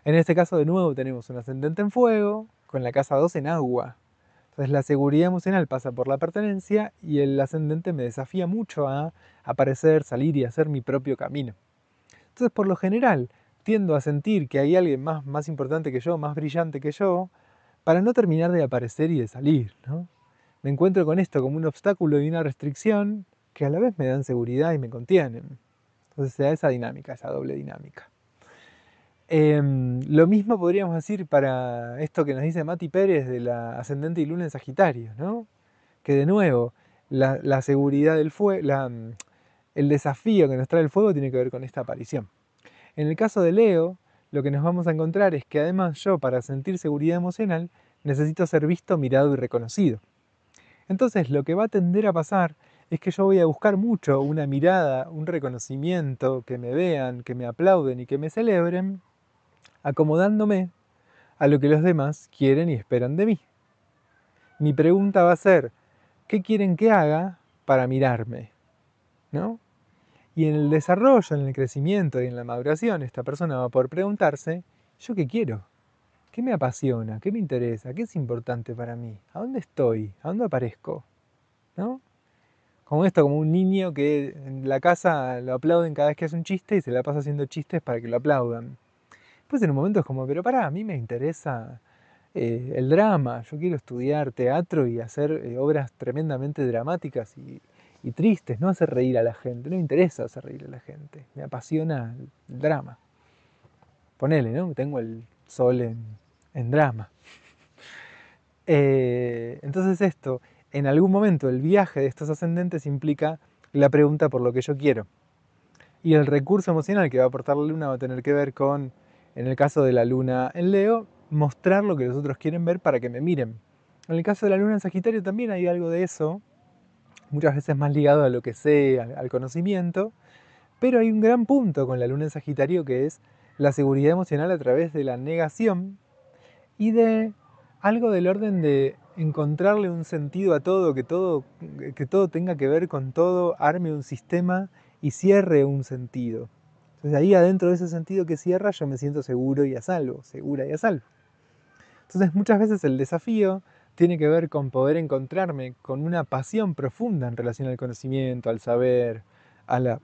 En este caso, de nuevo, tenemos un ascendente en fuego con la casa 2 en agua. Entonces la seguridad emocional pasa por la pertenencia y el ascendente me desafía mucho a aparecer, salir y hacer mi propio camino. Entonces por lo general tiendo a sentir que hay alguien más importante que yo, más brillante que yo, para no terminar de aparecer y de salir, ¿no? Me encuentro con esto como un obstáculo y una restricción que a la vez me dan seguridad y me contienen. Entonces se da esa dinámica, esa doble dinámica. Lo mismo podríamos decir para esto que nos dice Mati Pérez de la ascendente y luna en Sagitario, ¿no? Que de nuevo, la seguridad del fuego, el desafío que nos trae el fuego tiene que ver con esta aparición. En el caso de Leo, lo que nos vamos a encontrar es que además yo, para sentir seguridad emocional, necesito ser visto, mirado y reconocido. Entonces lo que va a tender a pasar es que yo voy a buscar mucho una mirada, un reconocimiento, que me vean, que me aplauden y que me celebren, acomodándome a lo que los demás quieren y esperan de mí. Mi pregunta va a ser, ¿qué quieren que haga para mirarme? ¿No? Y en el desarrollo, en el crecimiento y en la maduración, esta persona va a poder preguntarse, ¿yo qué quiero? ¿Qué me apasiona? ¿Qué me interesa? ¿Qué es importante para mí? ¿A dónde estoy? ¿A dónde aparezco? ¿No? Como esto, como un niño que en la casa lo aplauden cada vez que hace un chiste y se la pasa haciendo chistes para que lo aplaudan. Pues en un momento es como, pero pará, a mí me interesa el drama, yo quiero estudiar teatro y hacer obras tremendamente dramáticas y tristes, no hacer reír a la gente, no me interesa hacer reír a la gente, me apasiona el drama. Ponele, ¿no? Tengo el sol en drama. Entonces esto, en algún momento el viaje de estos ascendentes implica la pregunta por lo que yo quiero. Y el recurso emocional que va a aportar la luna va a tener que ver con, en el caso de la luna en Leo, mostrar lo que los otros quieren ver para que me miren. En el caso de la luna en Sagitario también hay algo de eso, muchas veces más ligado a lo que sé, al conocimiento, pero hay un gran punto con la luna en Sagitario que es la seguridad emocional a través de la negación y de algo del orden de encontrarle un sentido a todo, que todo tenga que ver con todo, arme un sistema y cierre un sentido. Entonces ahí adentro de ese sentido que cierra yo me siento seguro y a salvo, segura y a salvo. Entonces muchas veces el desafío tiene que ver con poder encontrarme con una pasión profunda en relación al conocimiento, al saber, a la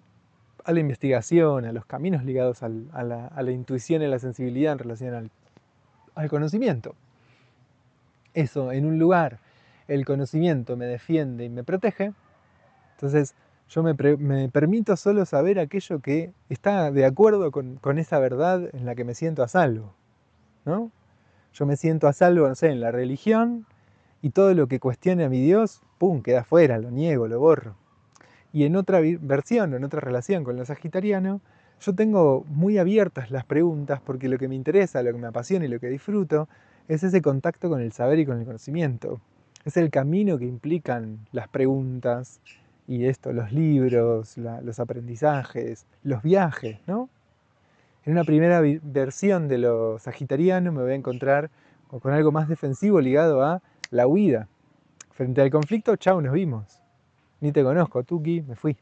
investigación, a los caminos ligados a la intuición y a la sensibilidad en relación al conocimiento. Eso, en un lugar, el conocimiento me defiende y me protege, entonces yo me permito solo saber aquello que está de acuerdo con esa verdad en la que me siento a salvo, ¿no? Yo me siento a salvo, no sé, en la religión, y todo lo que cuestione a mi Dios, ¡pum!, queda fuera, lo niego, lo borro. Y en otra versión o en otra relación con lo sagitariano, yo tengo muy abiertas las preguntas porque lo que me interesa, lo que me apasiona y lo que disfruto es ese contacto con el saber y con el conocimiento. Es el camino que implican las preguntas y esto, los libros, los aprendizajes, los viajes, ¿no? En una primera versión de lo sagitariano me voy a encontrar con algo más defensivo ligado a la huida. Frente al conflicto, chau, nos vimos. Ni te conozco, Tuki, me fui.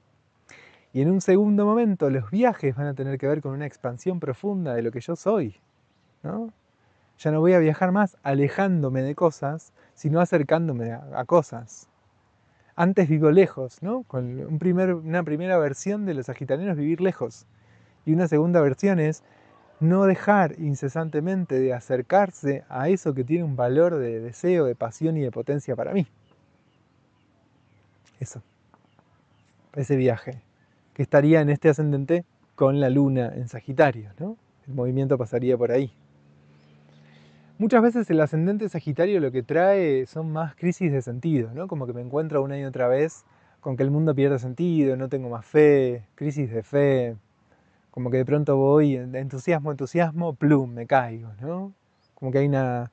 Y en un segundo momento los viajes van a tener que ver con una expansión profunda de lo que yo soy, ¿no? Ya no voy a viajar más alejándome de cosas, sino acercándome a cosas. Antes vivo lejos, ¿no? Con una primera versión de los sagitarianos vivir lejos. Y una segunda versión es no dejar incesantemente de acercarse a eso que tiene un valor de deseo, de pasión y de potencia para mí. Eso. Ese viaje, que estaría en este ascendente con la luna en Sagitario, ¿no? El movimiento pasaría por ahí. Muchas veces el ascendente Sagitario lo que trae son más crisis de sentido, ¿no? Como que me encuentro una y otra vez con que el mundo pierde sentido, no tengo más fe, crisis de fe, como que de pronto voy de entusiasmo a entusiasmo, plum, me caigo, ¿no? Como que hay una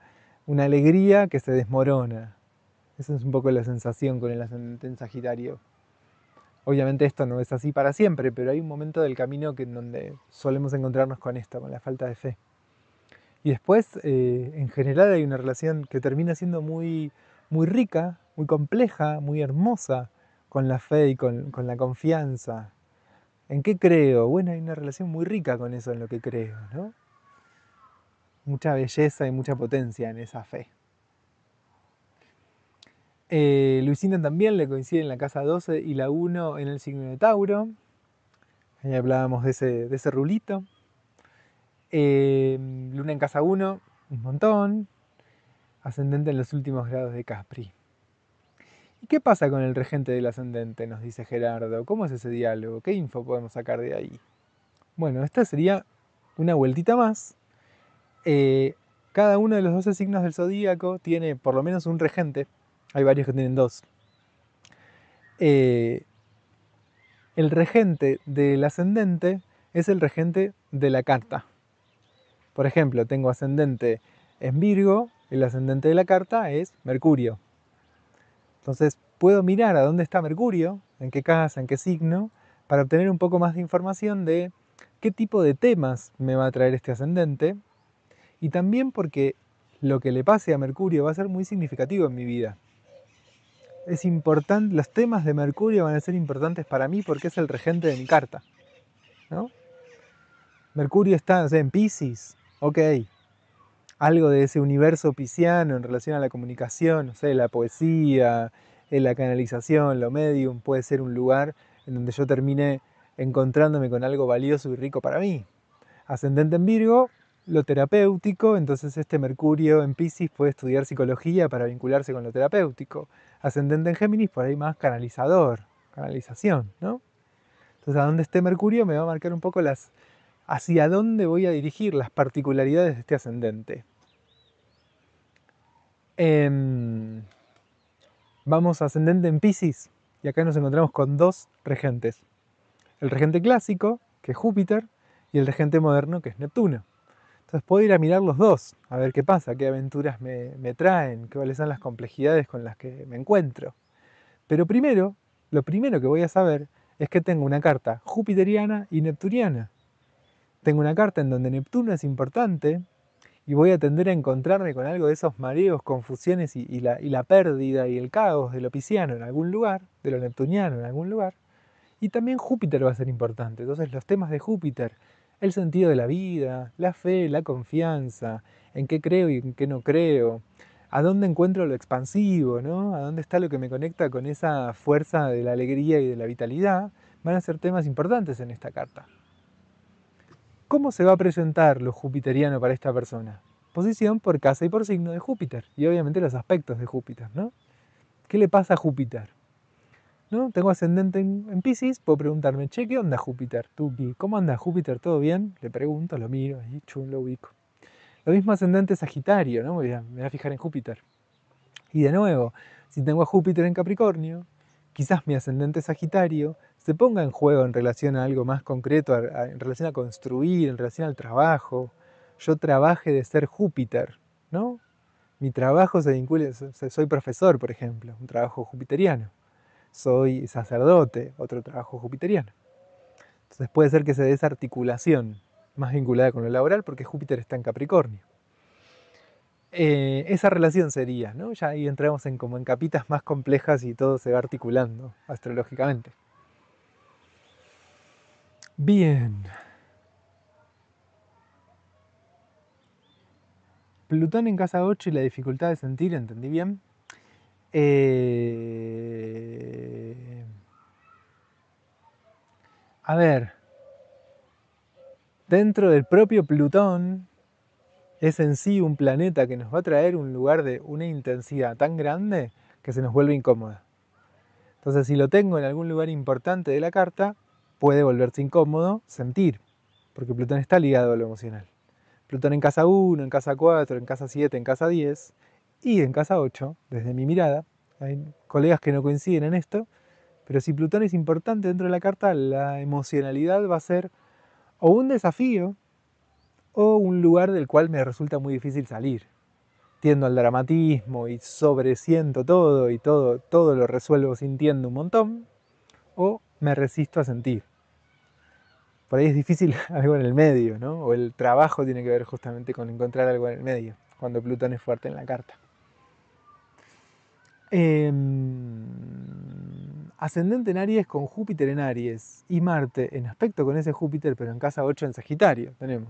alegría que se desmorona. Esa es un poco la sensación con el ascendente en Sagitario. Obviamente esto no es así para siempre, pero hay un momento del camino en donde solemos encontrarnos con esto, con la falta de fe. Y después, en general, hay una relación que termina siendo muy, muy rica, muy compleja, muy hermosa con la fe y con la confianza. ¿En qué creo? Bueno, hay una relación muy rica con eso en lo que creo, ¿no? Mucha belleza y mucha potencia en esa fe. Luisina también le coincide en la casa 12 y la 1 en el signo de Tauro. Ahí hablábamos de ese rulito. Luna en casa 1, un montón. Ascendente en los últimos grados de Capri. ¿Y qué pasa con el regente del ascendente? Nos dice Gerardo. ¿Cómo es ese diálogo? ¿Qué info podemos sacar de ahí? Bueno, esta sería una vueltita más. Cada uno de los 12 signos del zodíaco tiene por lo menos un regente. Hay varios que tienen dos. El regente del ascendente es el regente de la carta. Por ejemplo, tengo ascendente en Virgo, el ascendente de la carta es Mercurio. Entonces puedo mirar a dónde está Mercurio en qué casa, en qué signo, para obtener un poco más de información de qué tipo de temas me va a traer este ascendente, y también porque lo que le pase a Mercurio va a ser muy significativo en mi vida. Es importante, los temas de Mercurio van a ser importantes para mí porque es el regente de mi carta, ¿no? Mercurio está, no sé, en Piscis, ok. Algo de ese universo pisciano en relación a la comunicación, no sé, la poesía, la canalización, lo medium, puede ser un lugar en donde yo termine encontrándome con algo valioso y rico para mí. Ascendente en Virgo, lo terapéutico, entonces este Mercurio en Piscis puede estudiar psicología para vincularse con lo terapéutico. Ascendente en Géminis, por ahí más canalizador, canalización, ¿no? Entonces a dónde esté Mercurio me va a marcar un poco hacia dónde voy a dirigir las particularidades de este ascendente. Vamos ascendente en Piscis y acá nos encontramos con dos regentes. El regente clásico, que es Júpiter, y el regente moderno, que es Neptuno. Entonces puedo ir a mirar los dos, a ver qué pasa, qué aventuras me traen, cuáles son las complejidades con las que me encuentro. Pero primero, lo primero que voy a saber es que tengo una carta jupiteriana y neptuniana. Tengo una carta en donde Neptuno es importante y voy a tender a encontrarme con algo de esos mareos, confusiones y la pérdida y el caos de lo pisciano en algún lugar, de lo neptuniano en algún lugar. Y también Júpiter va a ser importante. Entonces los temas de Júpiter, el sentido de la vida, la fe, la confianza, en qué creo y en qué no creo, a dónde encuentro lo expansivo, ¿no? A dónde está lo que me conecta con esa fuerza de la alegría y de la vitalidad, van a ser temas importantes en esta carta. ¿Cómo se va a presentar lo jupiteriano para esta persona? Posición por casa y por signo de Júpiter, y obviamente los aspectos de Júpiter, ¿no? ¿Qué le pasa a Júpiter? ¿No? Tengo ascendente en Piscis, puedo preguntarme, che, ¿qué onda Júpiter? Tuki, ¿cómo anda Júpiter? ¿Todo bien? Le pregunto, lo miro, ahí chum, lo ubico. Lo mismo ascendente Sagitario, ¿no? Me voy a fijar en Júpiter. Y de nuevo, si tengo a Júpiter en Capricornio, quizás mi ascendente Sagitario se ponga en juego en relación a algo más concreto, en relación a construir, en relación al trabajo. Yo trabaje de ser Júpiter, ¿no? Mi trabajo se vincula, soy profesor, por ejemplo, un trabajo jupiteriano. Soy sacerdote, otro trabajo jupiteriano. Entonces puede ser que se dé esa articulación más vinculada con lo laboral porque Júpiter está en Capricornio. Esa relación sería, ¿no? Ya ahí entramos como en capitas más complejas y todo se va articulando astrológicamente. Bien. Plutón en casa 8 y la dificultad de sentir, ¿entendí bien? A ver, dentro del propio Plutón es en sí un planeta que nos va a traer un lugar de una intensidad tan grande que se nos vuelve incómoda. Entonces, si lo tengo en algún lugar importante de la carta, puede volverse incómodo sentir, porque Plutón está ligado a lo emocional. Plutón en casa 1, en casa 4, en casa 7, en casa 10 y en casa 8, desde mi mirada. Hay colegas que no coinciden en esto, pero si Plutón es importante dentro de la carta, la emocionalidad va a ser o un desafío o un lugar del cual me resulta muy difícil salir. Tiendo al dramatismo y sobresiento todo y todo lo resuelvo sintiendo un montón, o me resisto a sentir. Por ahí es difícil algo en el medio, ¿no? O el trabajo tiene que ver justamente con encontrar algo en el medio, cuando Plutón es fuerte en la carta. Ascendente en Aries con Júpiter en Aries y Marte en aspecto con ese Júpiter, pero en casa 8 en Sagitario. Tenemos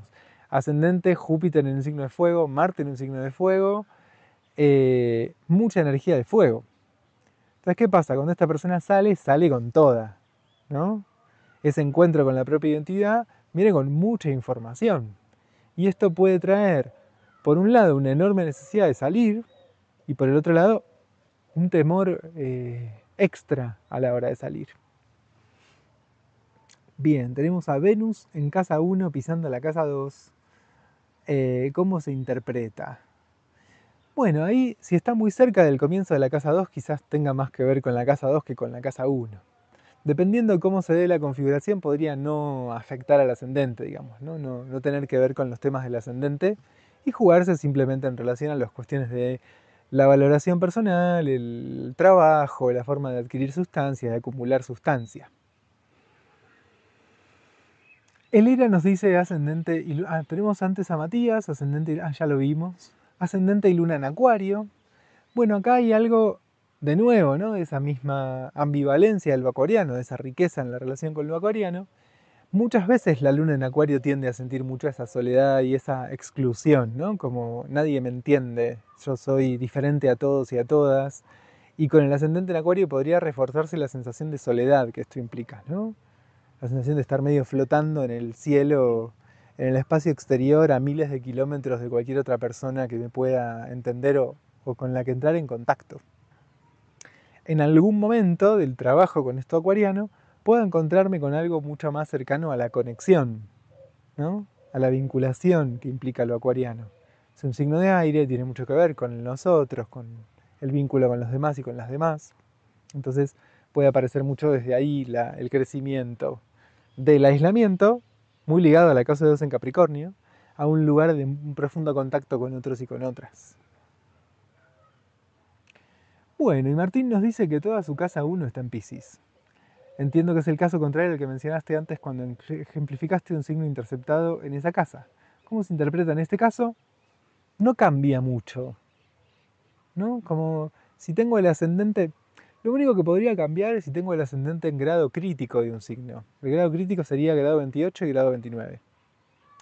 ascendente Júpiter en un signo de fuego, Marte en un signo de fuego, mucha energía de fuego. Entonces, ¿qué pasa? Cuando esta persona sale con toda, ¿no? Ese encuentro con la propia identidad viene con mucha información. Y esto puede traer, por un lado, una enorme necesidad de salir, y por el otro lado, un temor extra a la hora de salir. Bien, tenemos a Venus en casa 1 pisando la casa 2. ¿Cómo se interpreta? Bueno, ahí si está muy cerca del comienzo de la casa 2, quizás tenga más que ver con la casa 2 que con la casa 1. Dependiendo de cómo se dé la configuración, podría no afectar al ascendente, digamos, no tener que ver con los temas del ascendente y jugarse simplemente en relación a las cuestiones de la valoración personal, el trabajo, la forma de adquirir sustancias, de acumular sustancia. El Ira nos dice ascendente y tenemos antes a Matías, ascendente, ya lo vimos, ascendente y luna en Acuario. Bueno, acá hay algo de nuevo, ¿no? De esa misma ambivalencia del acuariano, de esa riqueza en la relación con lo acuariano. Muchas veces la luna en Acuario tiende a sentir mucho esa soledad y esa exclusión, ¿no? Como nadie me entiende, yo soy diferente a todos y a todas. Y con el ascendente en Acuario podría reforzarse la sensación de soledad que esto implica, ¿no? La sensación de estar medio flotando en el cielo, en el espacio exterior, a miles de kilómetros de cualquier otra persona que me pueda entender o con la que entrar en contacto. En algún momento del trabajo con esto acuariano, puedo encontrarme con algo mucho más cercano a la conexión, ¿no? A la vinculación que implica lo acuariano. Es un signo de aire, tiene mucho que ver con nosotros, con el vínculo con los demás y con las demás. Entonces puede aparecer mucho desde ahí el crecimiento del aislamiento, muy ligado a la causa de Dios en Capricornio, a un lugar de un profundo contacto con otros y con otras. Bueno, y Martín nos dice que toda su casa 1 está en Piscis. Entiendo que es el caso contrario al que mencionaste antes cuando ejemplificaste un signo interceptado en esa casa. ¿Cómo se interpreta en este caso? No cambia mucho, ¿no? Como si tengo el ascendente, lo único que podría cambiar es si tengo el ascendente en grado crítico de un signo. El grado crítico sería grado 28 y grado 29.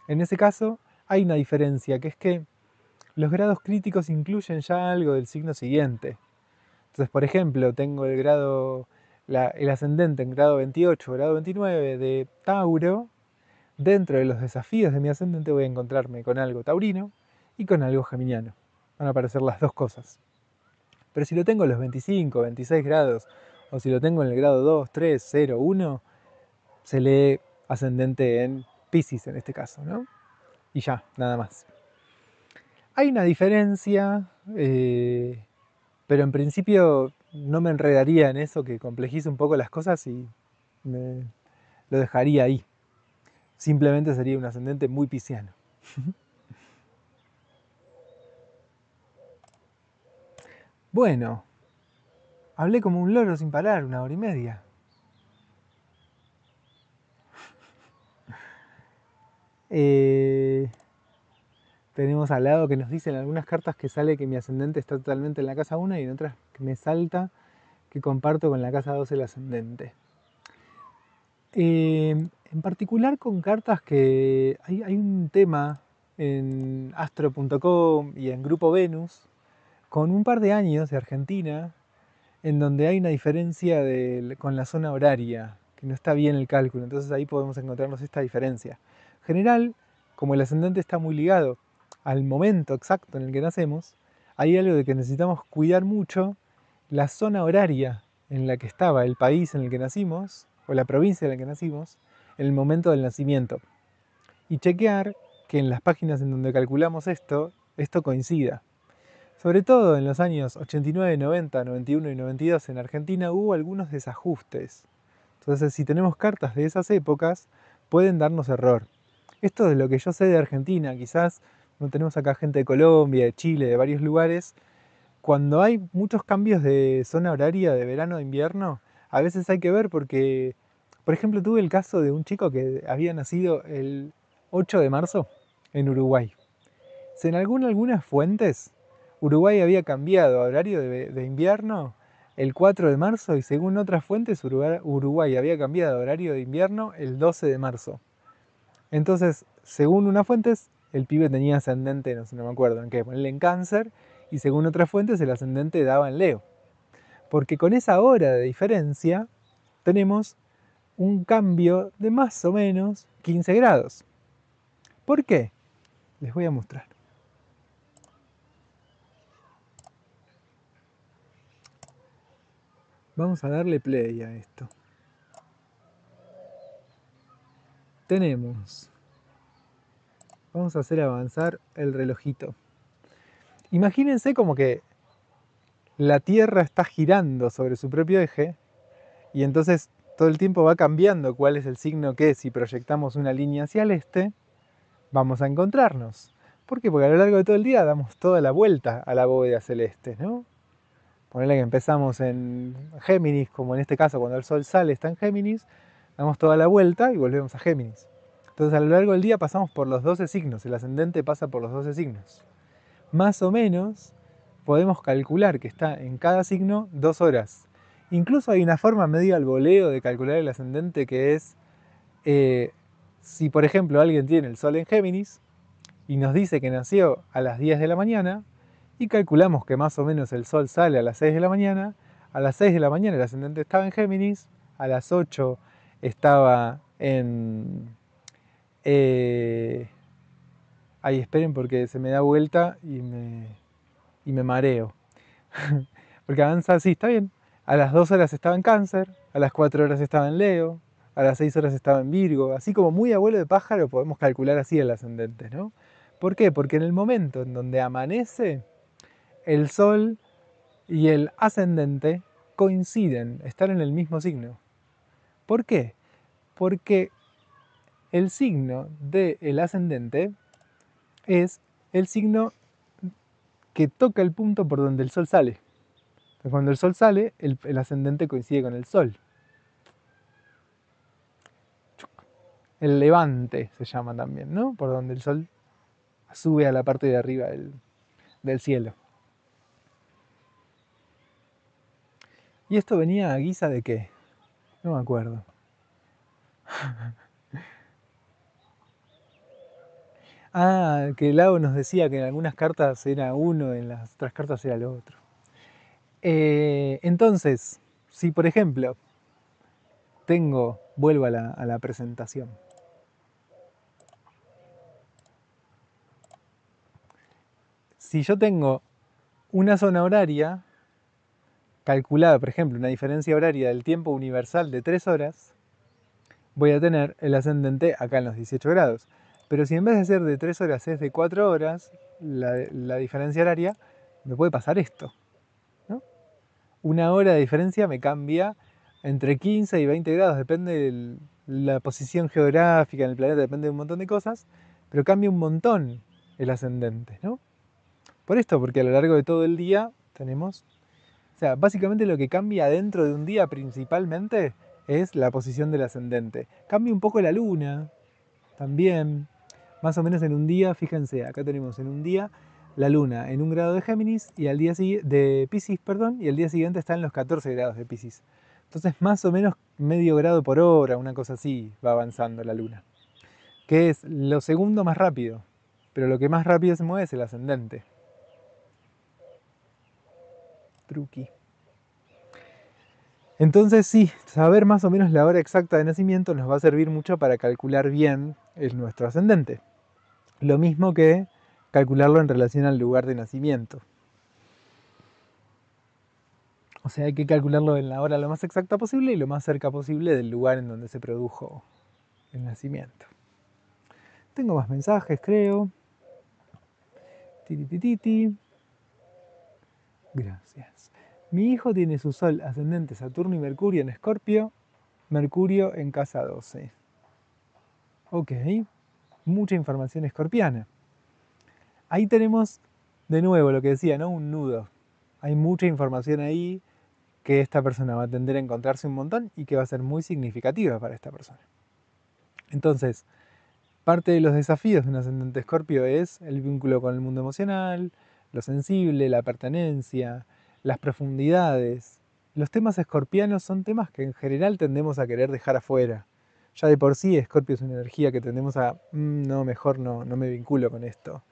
En ese caso hay una diferencia, que es que los grados críticos incluyen ya algo del signo siguiente. Entonces, por ejemplo, tengo el ascendente en grado 28 o grado 29 de Tauro. Dentro de los desafíos de mi ascendente voy a encontrarme con algo taurino y con algo geminiano. Van a aparecer las dos cosas. Pero si lo tengo en los 25, 26 grados, o si lo tengo en el grado 2, 3, 0, 1, se lee ascendente en Piscis en este caso, ¿no? Y ya, nada más. Hay una diferencia, pero en principio no me enredaría en eso que complejice un poco las cosas y lo dejaría ahí. Simplemente sería un ascendente muy pisciano. Bueno, hablé como un loro sin parar, 1 hora y media. Tenemos al lado que nos dicen en algunas cartas que sale que mi ascendente está totalmente en la casa 1 y en otras que me salta que comparto con la casa 2 el ascendente. En particular con cartas que hay un tema en astro.com y en Grupo Venus con un par de años de Argentina en donde hay una diferencia con la zona horaria, que no está bien el cálculo, entonces ahí podemos encontrarnos esta diferencia. En general, como el ascendente está muy ligado al momento exacto en el que nacemos, hay algo de que necesitamos cuidar mucho la zona horaria en la que estaba el país en el que nacimos, o la provincia en la que nacimos, en el momento del nacimiento. Y chequear que en las páginas en donde calculamos esto coincida. Sobre todo en los años 89, 90, 91 y 92 en Argentina hubo algunos desajustes. Entonces, si tenemos cartas de esas épocas, pueden darnos error. Esto es lo que yo sé de Argentina, quizás no tenemos acá gente de Colombia, de Chile, de varios lugares. Cuando hay muchos cambios de zona horaria de verano a invierno, a veces hay que ver porque, por ejemplo, tuve el caso de un chico que había nacido el 8 de marzo en Uruguay. En algunas fuentes, Uruguay había cambiado a horario de invierno el 4 de marzo y según otras fuentes, Uruguay había cambiado a horario de invierno el 12 de marzo. Entonces, según unas fuentes, el pibe tenía ascendente, no sé, no me acuerdo en qué, ponerle en Cáncer, y según otras fuentes el ascendente daba en Leo. Porque con esa hora de diferencia tenemos un cambio de más o menos 15 grados. ¿Por qué? Les voy a mostrar. Vamos a darle play a esto. Vamos a hacer avanzar el relojito. Imagínense como que la Tierra está girando sobre su propio eje y entonces todo el tiempo va cambiando cuál es el signo que si proyectamos una línea hacia el este, vamos a encontrarnos. ¿Por qué? Porque a lo largo de todo el día damos toda la vuelta a la bóveda celeste, ¿no? Ponele que empezamos en Géminis, como en este caso cuando el Sol sale está en Géminis, damos toda la vuelta y volvemos a Géminis. Entonces a lo largo del día pasamos por los 12 signos, el ascendente pasa por los 12 signos. Más o menos podemos calcular que está en cada signo 2 horas. Incluso hay una forma medio al voleo de calcular el ascendente que es, si por ejemplo alguien tiene el Sol en Géminis y nos dice que nació a las 10 de la mañana, y calculamos que más o menos el Sol sale a las 6 de la mañana, a las 6 de la mañana el ascendente estaba en Géminis, a las 8 estaba en... Ay, esperen porque se me da vuelta y me mareo. Porque avanza así, está bien. A las 2 horas estaba en Cáncer, a las 4 horas estaba en Leo, a las 6 horas estaba en Virgo. Así como muy abuelo de pájaro podemos calcular así el ascendente, ¿no? ¿Por qué? Porque en el momento en donde amanece, el Sol y el ascendente coinciden, están en el mismo signo. ¿Por qué? Porque el signo del ascendente es el signo que toca el punto por donde el Sol sale. Entonces, cuando el Sol sale, el ascendente coincide con el Sol. El levante se llama también, ¿no? Por donde el Sol sube a la parte de arriba del cielo. ¿Y esto venía a guisa de qué? No me acuerdo. Ah, que Lago nos decía que en algunas cartas era uno, en las otras cartas era el otro. Entonces, si por ejemplo vuelvo a la presentación. Si yo tengo una zona horaria calculada, por ejemplo, una diferencia horaria del tiempo universal de 3 horas, voy a tener el ascendente acá en los 18 grados. Pero si en vez de ser de 3 horas es de 4 horas, la diferencia horaria, me puede pasar esto, ¿no? Una hora de diferencia me cambia entre 15 y 20 grados, depende de la posición geográfica en el planeta, depende de un montón de cosas, pero cambia un montón el ascendente, ¿no? Por esto, porque a lo largo de todo el día tenemos... O sea, básicamente lo que cambia dentro de un día principalmente es la posición del ascendente. Cambia un poco la luna también. Más o menos en un día, fíjense, acá tenemos en un día la luna en 1 grado de Géminis y al día de Piscis, perdón, y al día siguiente está en los 14 grados de Piscis. Entonces más o menos medio grado por hora, una cosa así, va avanzando la luna. Que es lo segundo más rápido, pero lo que más rápido se mueve es el ascendente. Truqui. Entonces sí, saber más o menos la hora exacta de nacimiento nos va a servir mucho para calcular bien nuestro ascendente. Lo mismo que calcularlo en relación al lugar de nacimiento. O sea, hay que calcularlo en la hora lo más exacta posible y lo más cerca posible del lugar en donde se produjo el nacimiento. Tengo más mensajes, creo. Tiritititi. Gracias. Mi hijo tiene su Sol ascendente Saturno y Mercurio en Escorpio, Mercurio en casa 12. Ok, mucha información escorpiana. Ahí tenemos de nuevo lo que decía, ¿no? Un nudo. Hay mucha información ahí que esta persona va a tender a encontrarse un montón y que va a ser muy significativa para esta persona. Entonces, parte de los desafíos de un ascendente Escorpio es el vínculo con el mundo emocional, lo sensible, la pertenencia, las profundidades. Los temas escorpianos son temas que en general tendemos a querer dejar afuera. Ya de por sí Escorpio es una energía que tendemos a, no, mejor no me vinculo con esto.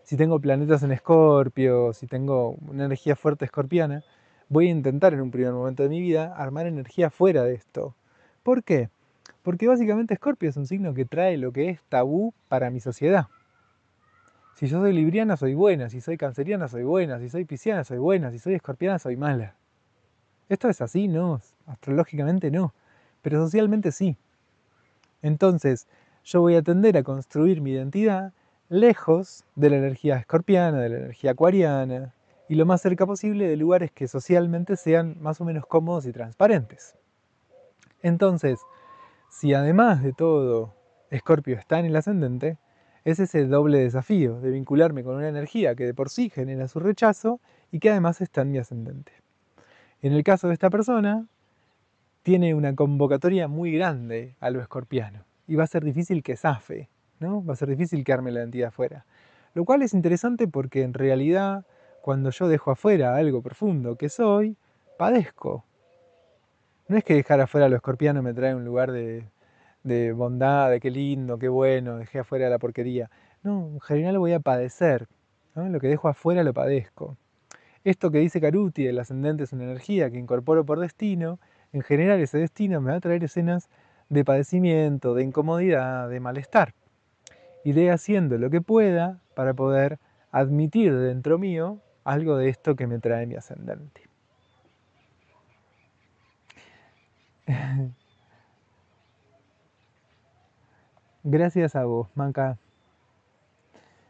Si tengo planetas en Escorpio, si tengo una energía fuerte escorpiana, voy a intentar en un primer momento de mi vida armar energía fuera de esto. ¿Por qué? Porque básicamente Escorpio es un signo que trae lo que es tabú para mi sociedad. Si yo soy libriana, soy buena. Si soy canceriana, soy buena. Si soy pisciana, soy buena. Si soy escorpiana, soy mala. ¿Esto es así? No. Astrológicamente no. Pero socialmente sí. Entonces, yo voy a tender a construir mi identidad lejos de la energía escorpiana, de la energía acuariana, y lo más cerca posible de lugares que socialmente sean más o menos cómodos y transparentes. Entonces, si además de todo Escorpio está en el ascendente, Es ese doble desafío de vincularme con una energía que de por sí genera su rechazo y que además está en mi ascendente. En el caso de esta persona, tiene una convocatoria muy grande a lo escorpiano y va a ser difícil que zafe, ¿no? Va a ser difícil que arme la entidad afuera. Lo cual es interesante porque en realidad, cuando yo dejo afuera algo profundo que soy, padezco. No es que dejar afuera a lo escorpiano me trae un lugar de bondad, de qué lindo, qué bueno, dejé afuera la porquería. No, en general voy a padecer, ¿no? Lo que dejo afuera lo padezco. Esto que dice Caruti, el ascendente es una energía que incorporo por destino, en general ese destino me va a traer escenas de padecimiento, de incomodidad, de malestar. Iré haciendo lo que pueda para poder admitir dentro mío algo de esto que me trae mi ascendente. Gracias a vos, Manca.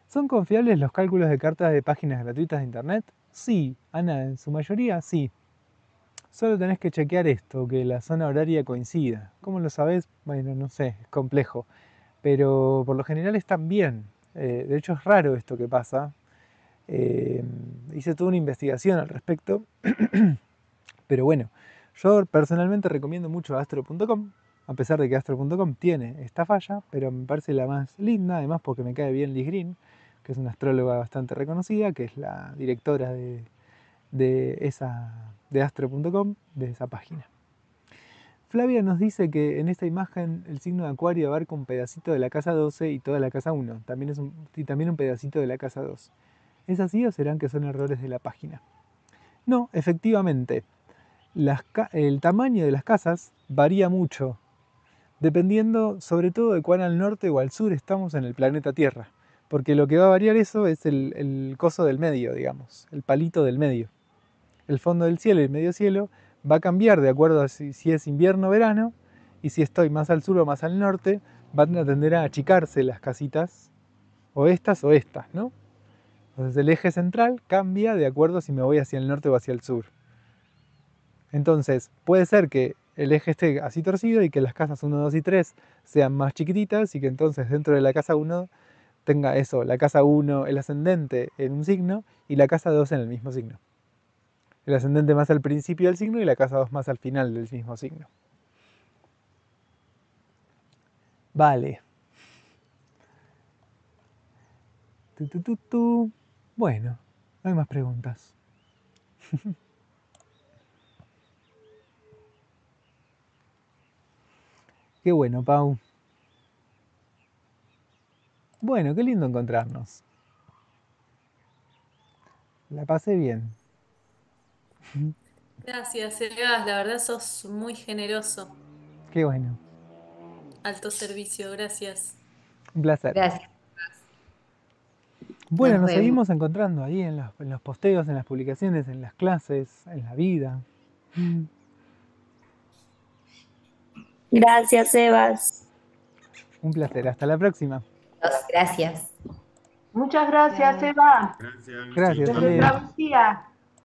¿Son confiables los cálculos de cartas de páginas gratuitas de internet? Sí, Ana, en su mayoría sí. Solo tenés que chequear esto, que la zona horaria coincida. ¿Cómo lo sabés? Bueno, no sé, es complejo. Pero por lo general están bien. De hecho es raro esto que pasa. Hice toda una investigación al respecto. Pero bueno, yo personalmente recomiendo mucho astro.com, a pesar de que astro.com tiene esta falla, pero me parece la más linda, además porque me cae bien Liz Green, que es una astróloga bastante reconocida, que es la directora de astro.com, de esa página. Flavia nos dice que en esta imagen el signo de Acuario abarca un pedacito de la casa 12 y toda la casa 1, y también un pedacito de la casa 2. ¿Es así o serán que son errores de la página? No, efectivamente, el tamaño de las casas varía mucho, dependiendo sobre todo de cuán al norte o al sur estamos en el planeta Tierra, porque lo que va a variar eso es el coso del medio, digamos, el palito del medio. El fondo del cielo y el medio cielo va a cambiar de acuerdo a si es invierno o verano, y si estoy más al sur o más al norte, van a tender a achicarse las casitas, o estas, ¿no? Entonces el eje central cambia de acuerdo a si me voy hacia el norte o hacia el sur. Entonces, puede ser que el eje esté así torcido y que las casas 1, 2 y 3 sean más chiquititas y que entonces dentro de la casa 1 tenga eso, la casa 1, el ascendente en un signo y la casa 2 en el mismo signo. El ascendente más al principio del signo y la casa 2 más al final del mismo signo. Vale. Bueno, no hay más preguntas. Qué bueno, Pau. Bueno, qué lindo encontrarnos. La pasé bien. Gracias, Sebas, la verdad sos muy generoso. Qué bueno. Alto servicio, gracias. Un placer. Gracias. Bueno, Nos nos vemos. seguimos encontrando ahí en los posteos, en las publicaciones, en las clases, en la vida. Gracias, Sebas. Un placer. Hasta la próxima. Gracias. Muchas gracias, Eva. Gracias, Feliz Ale. travesía.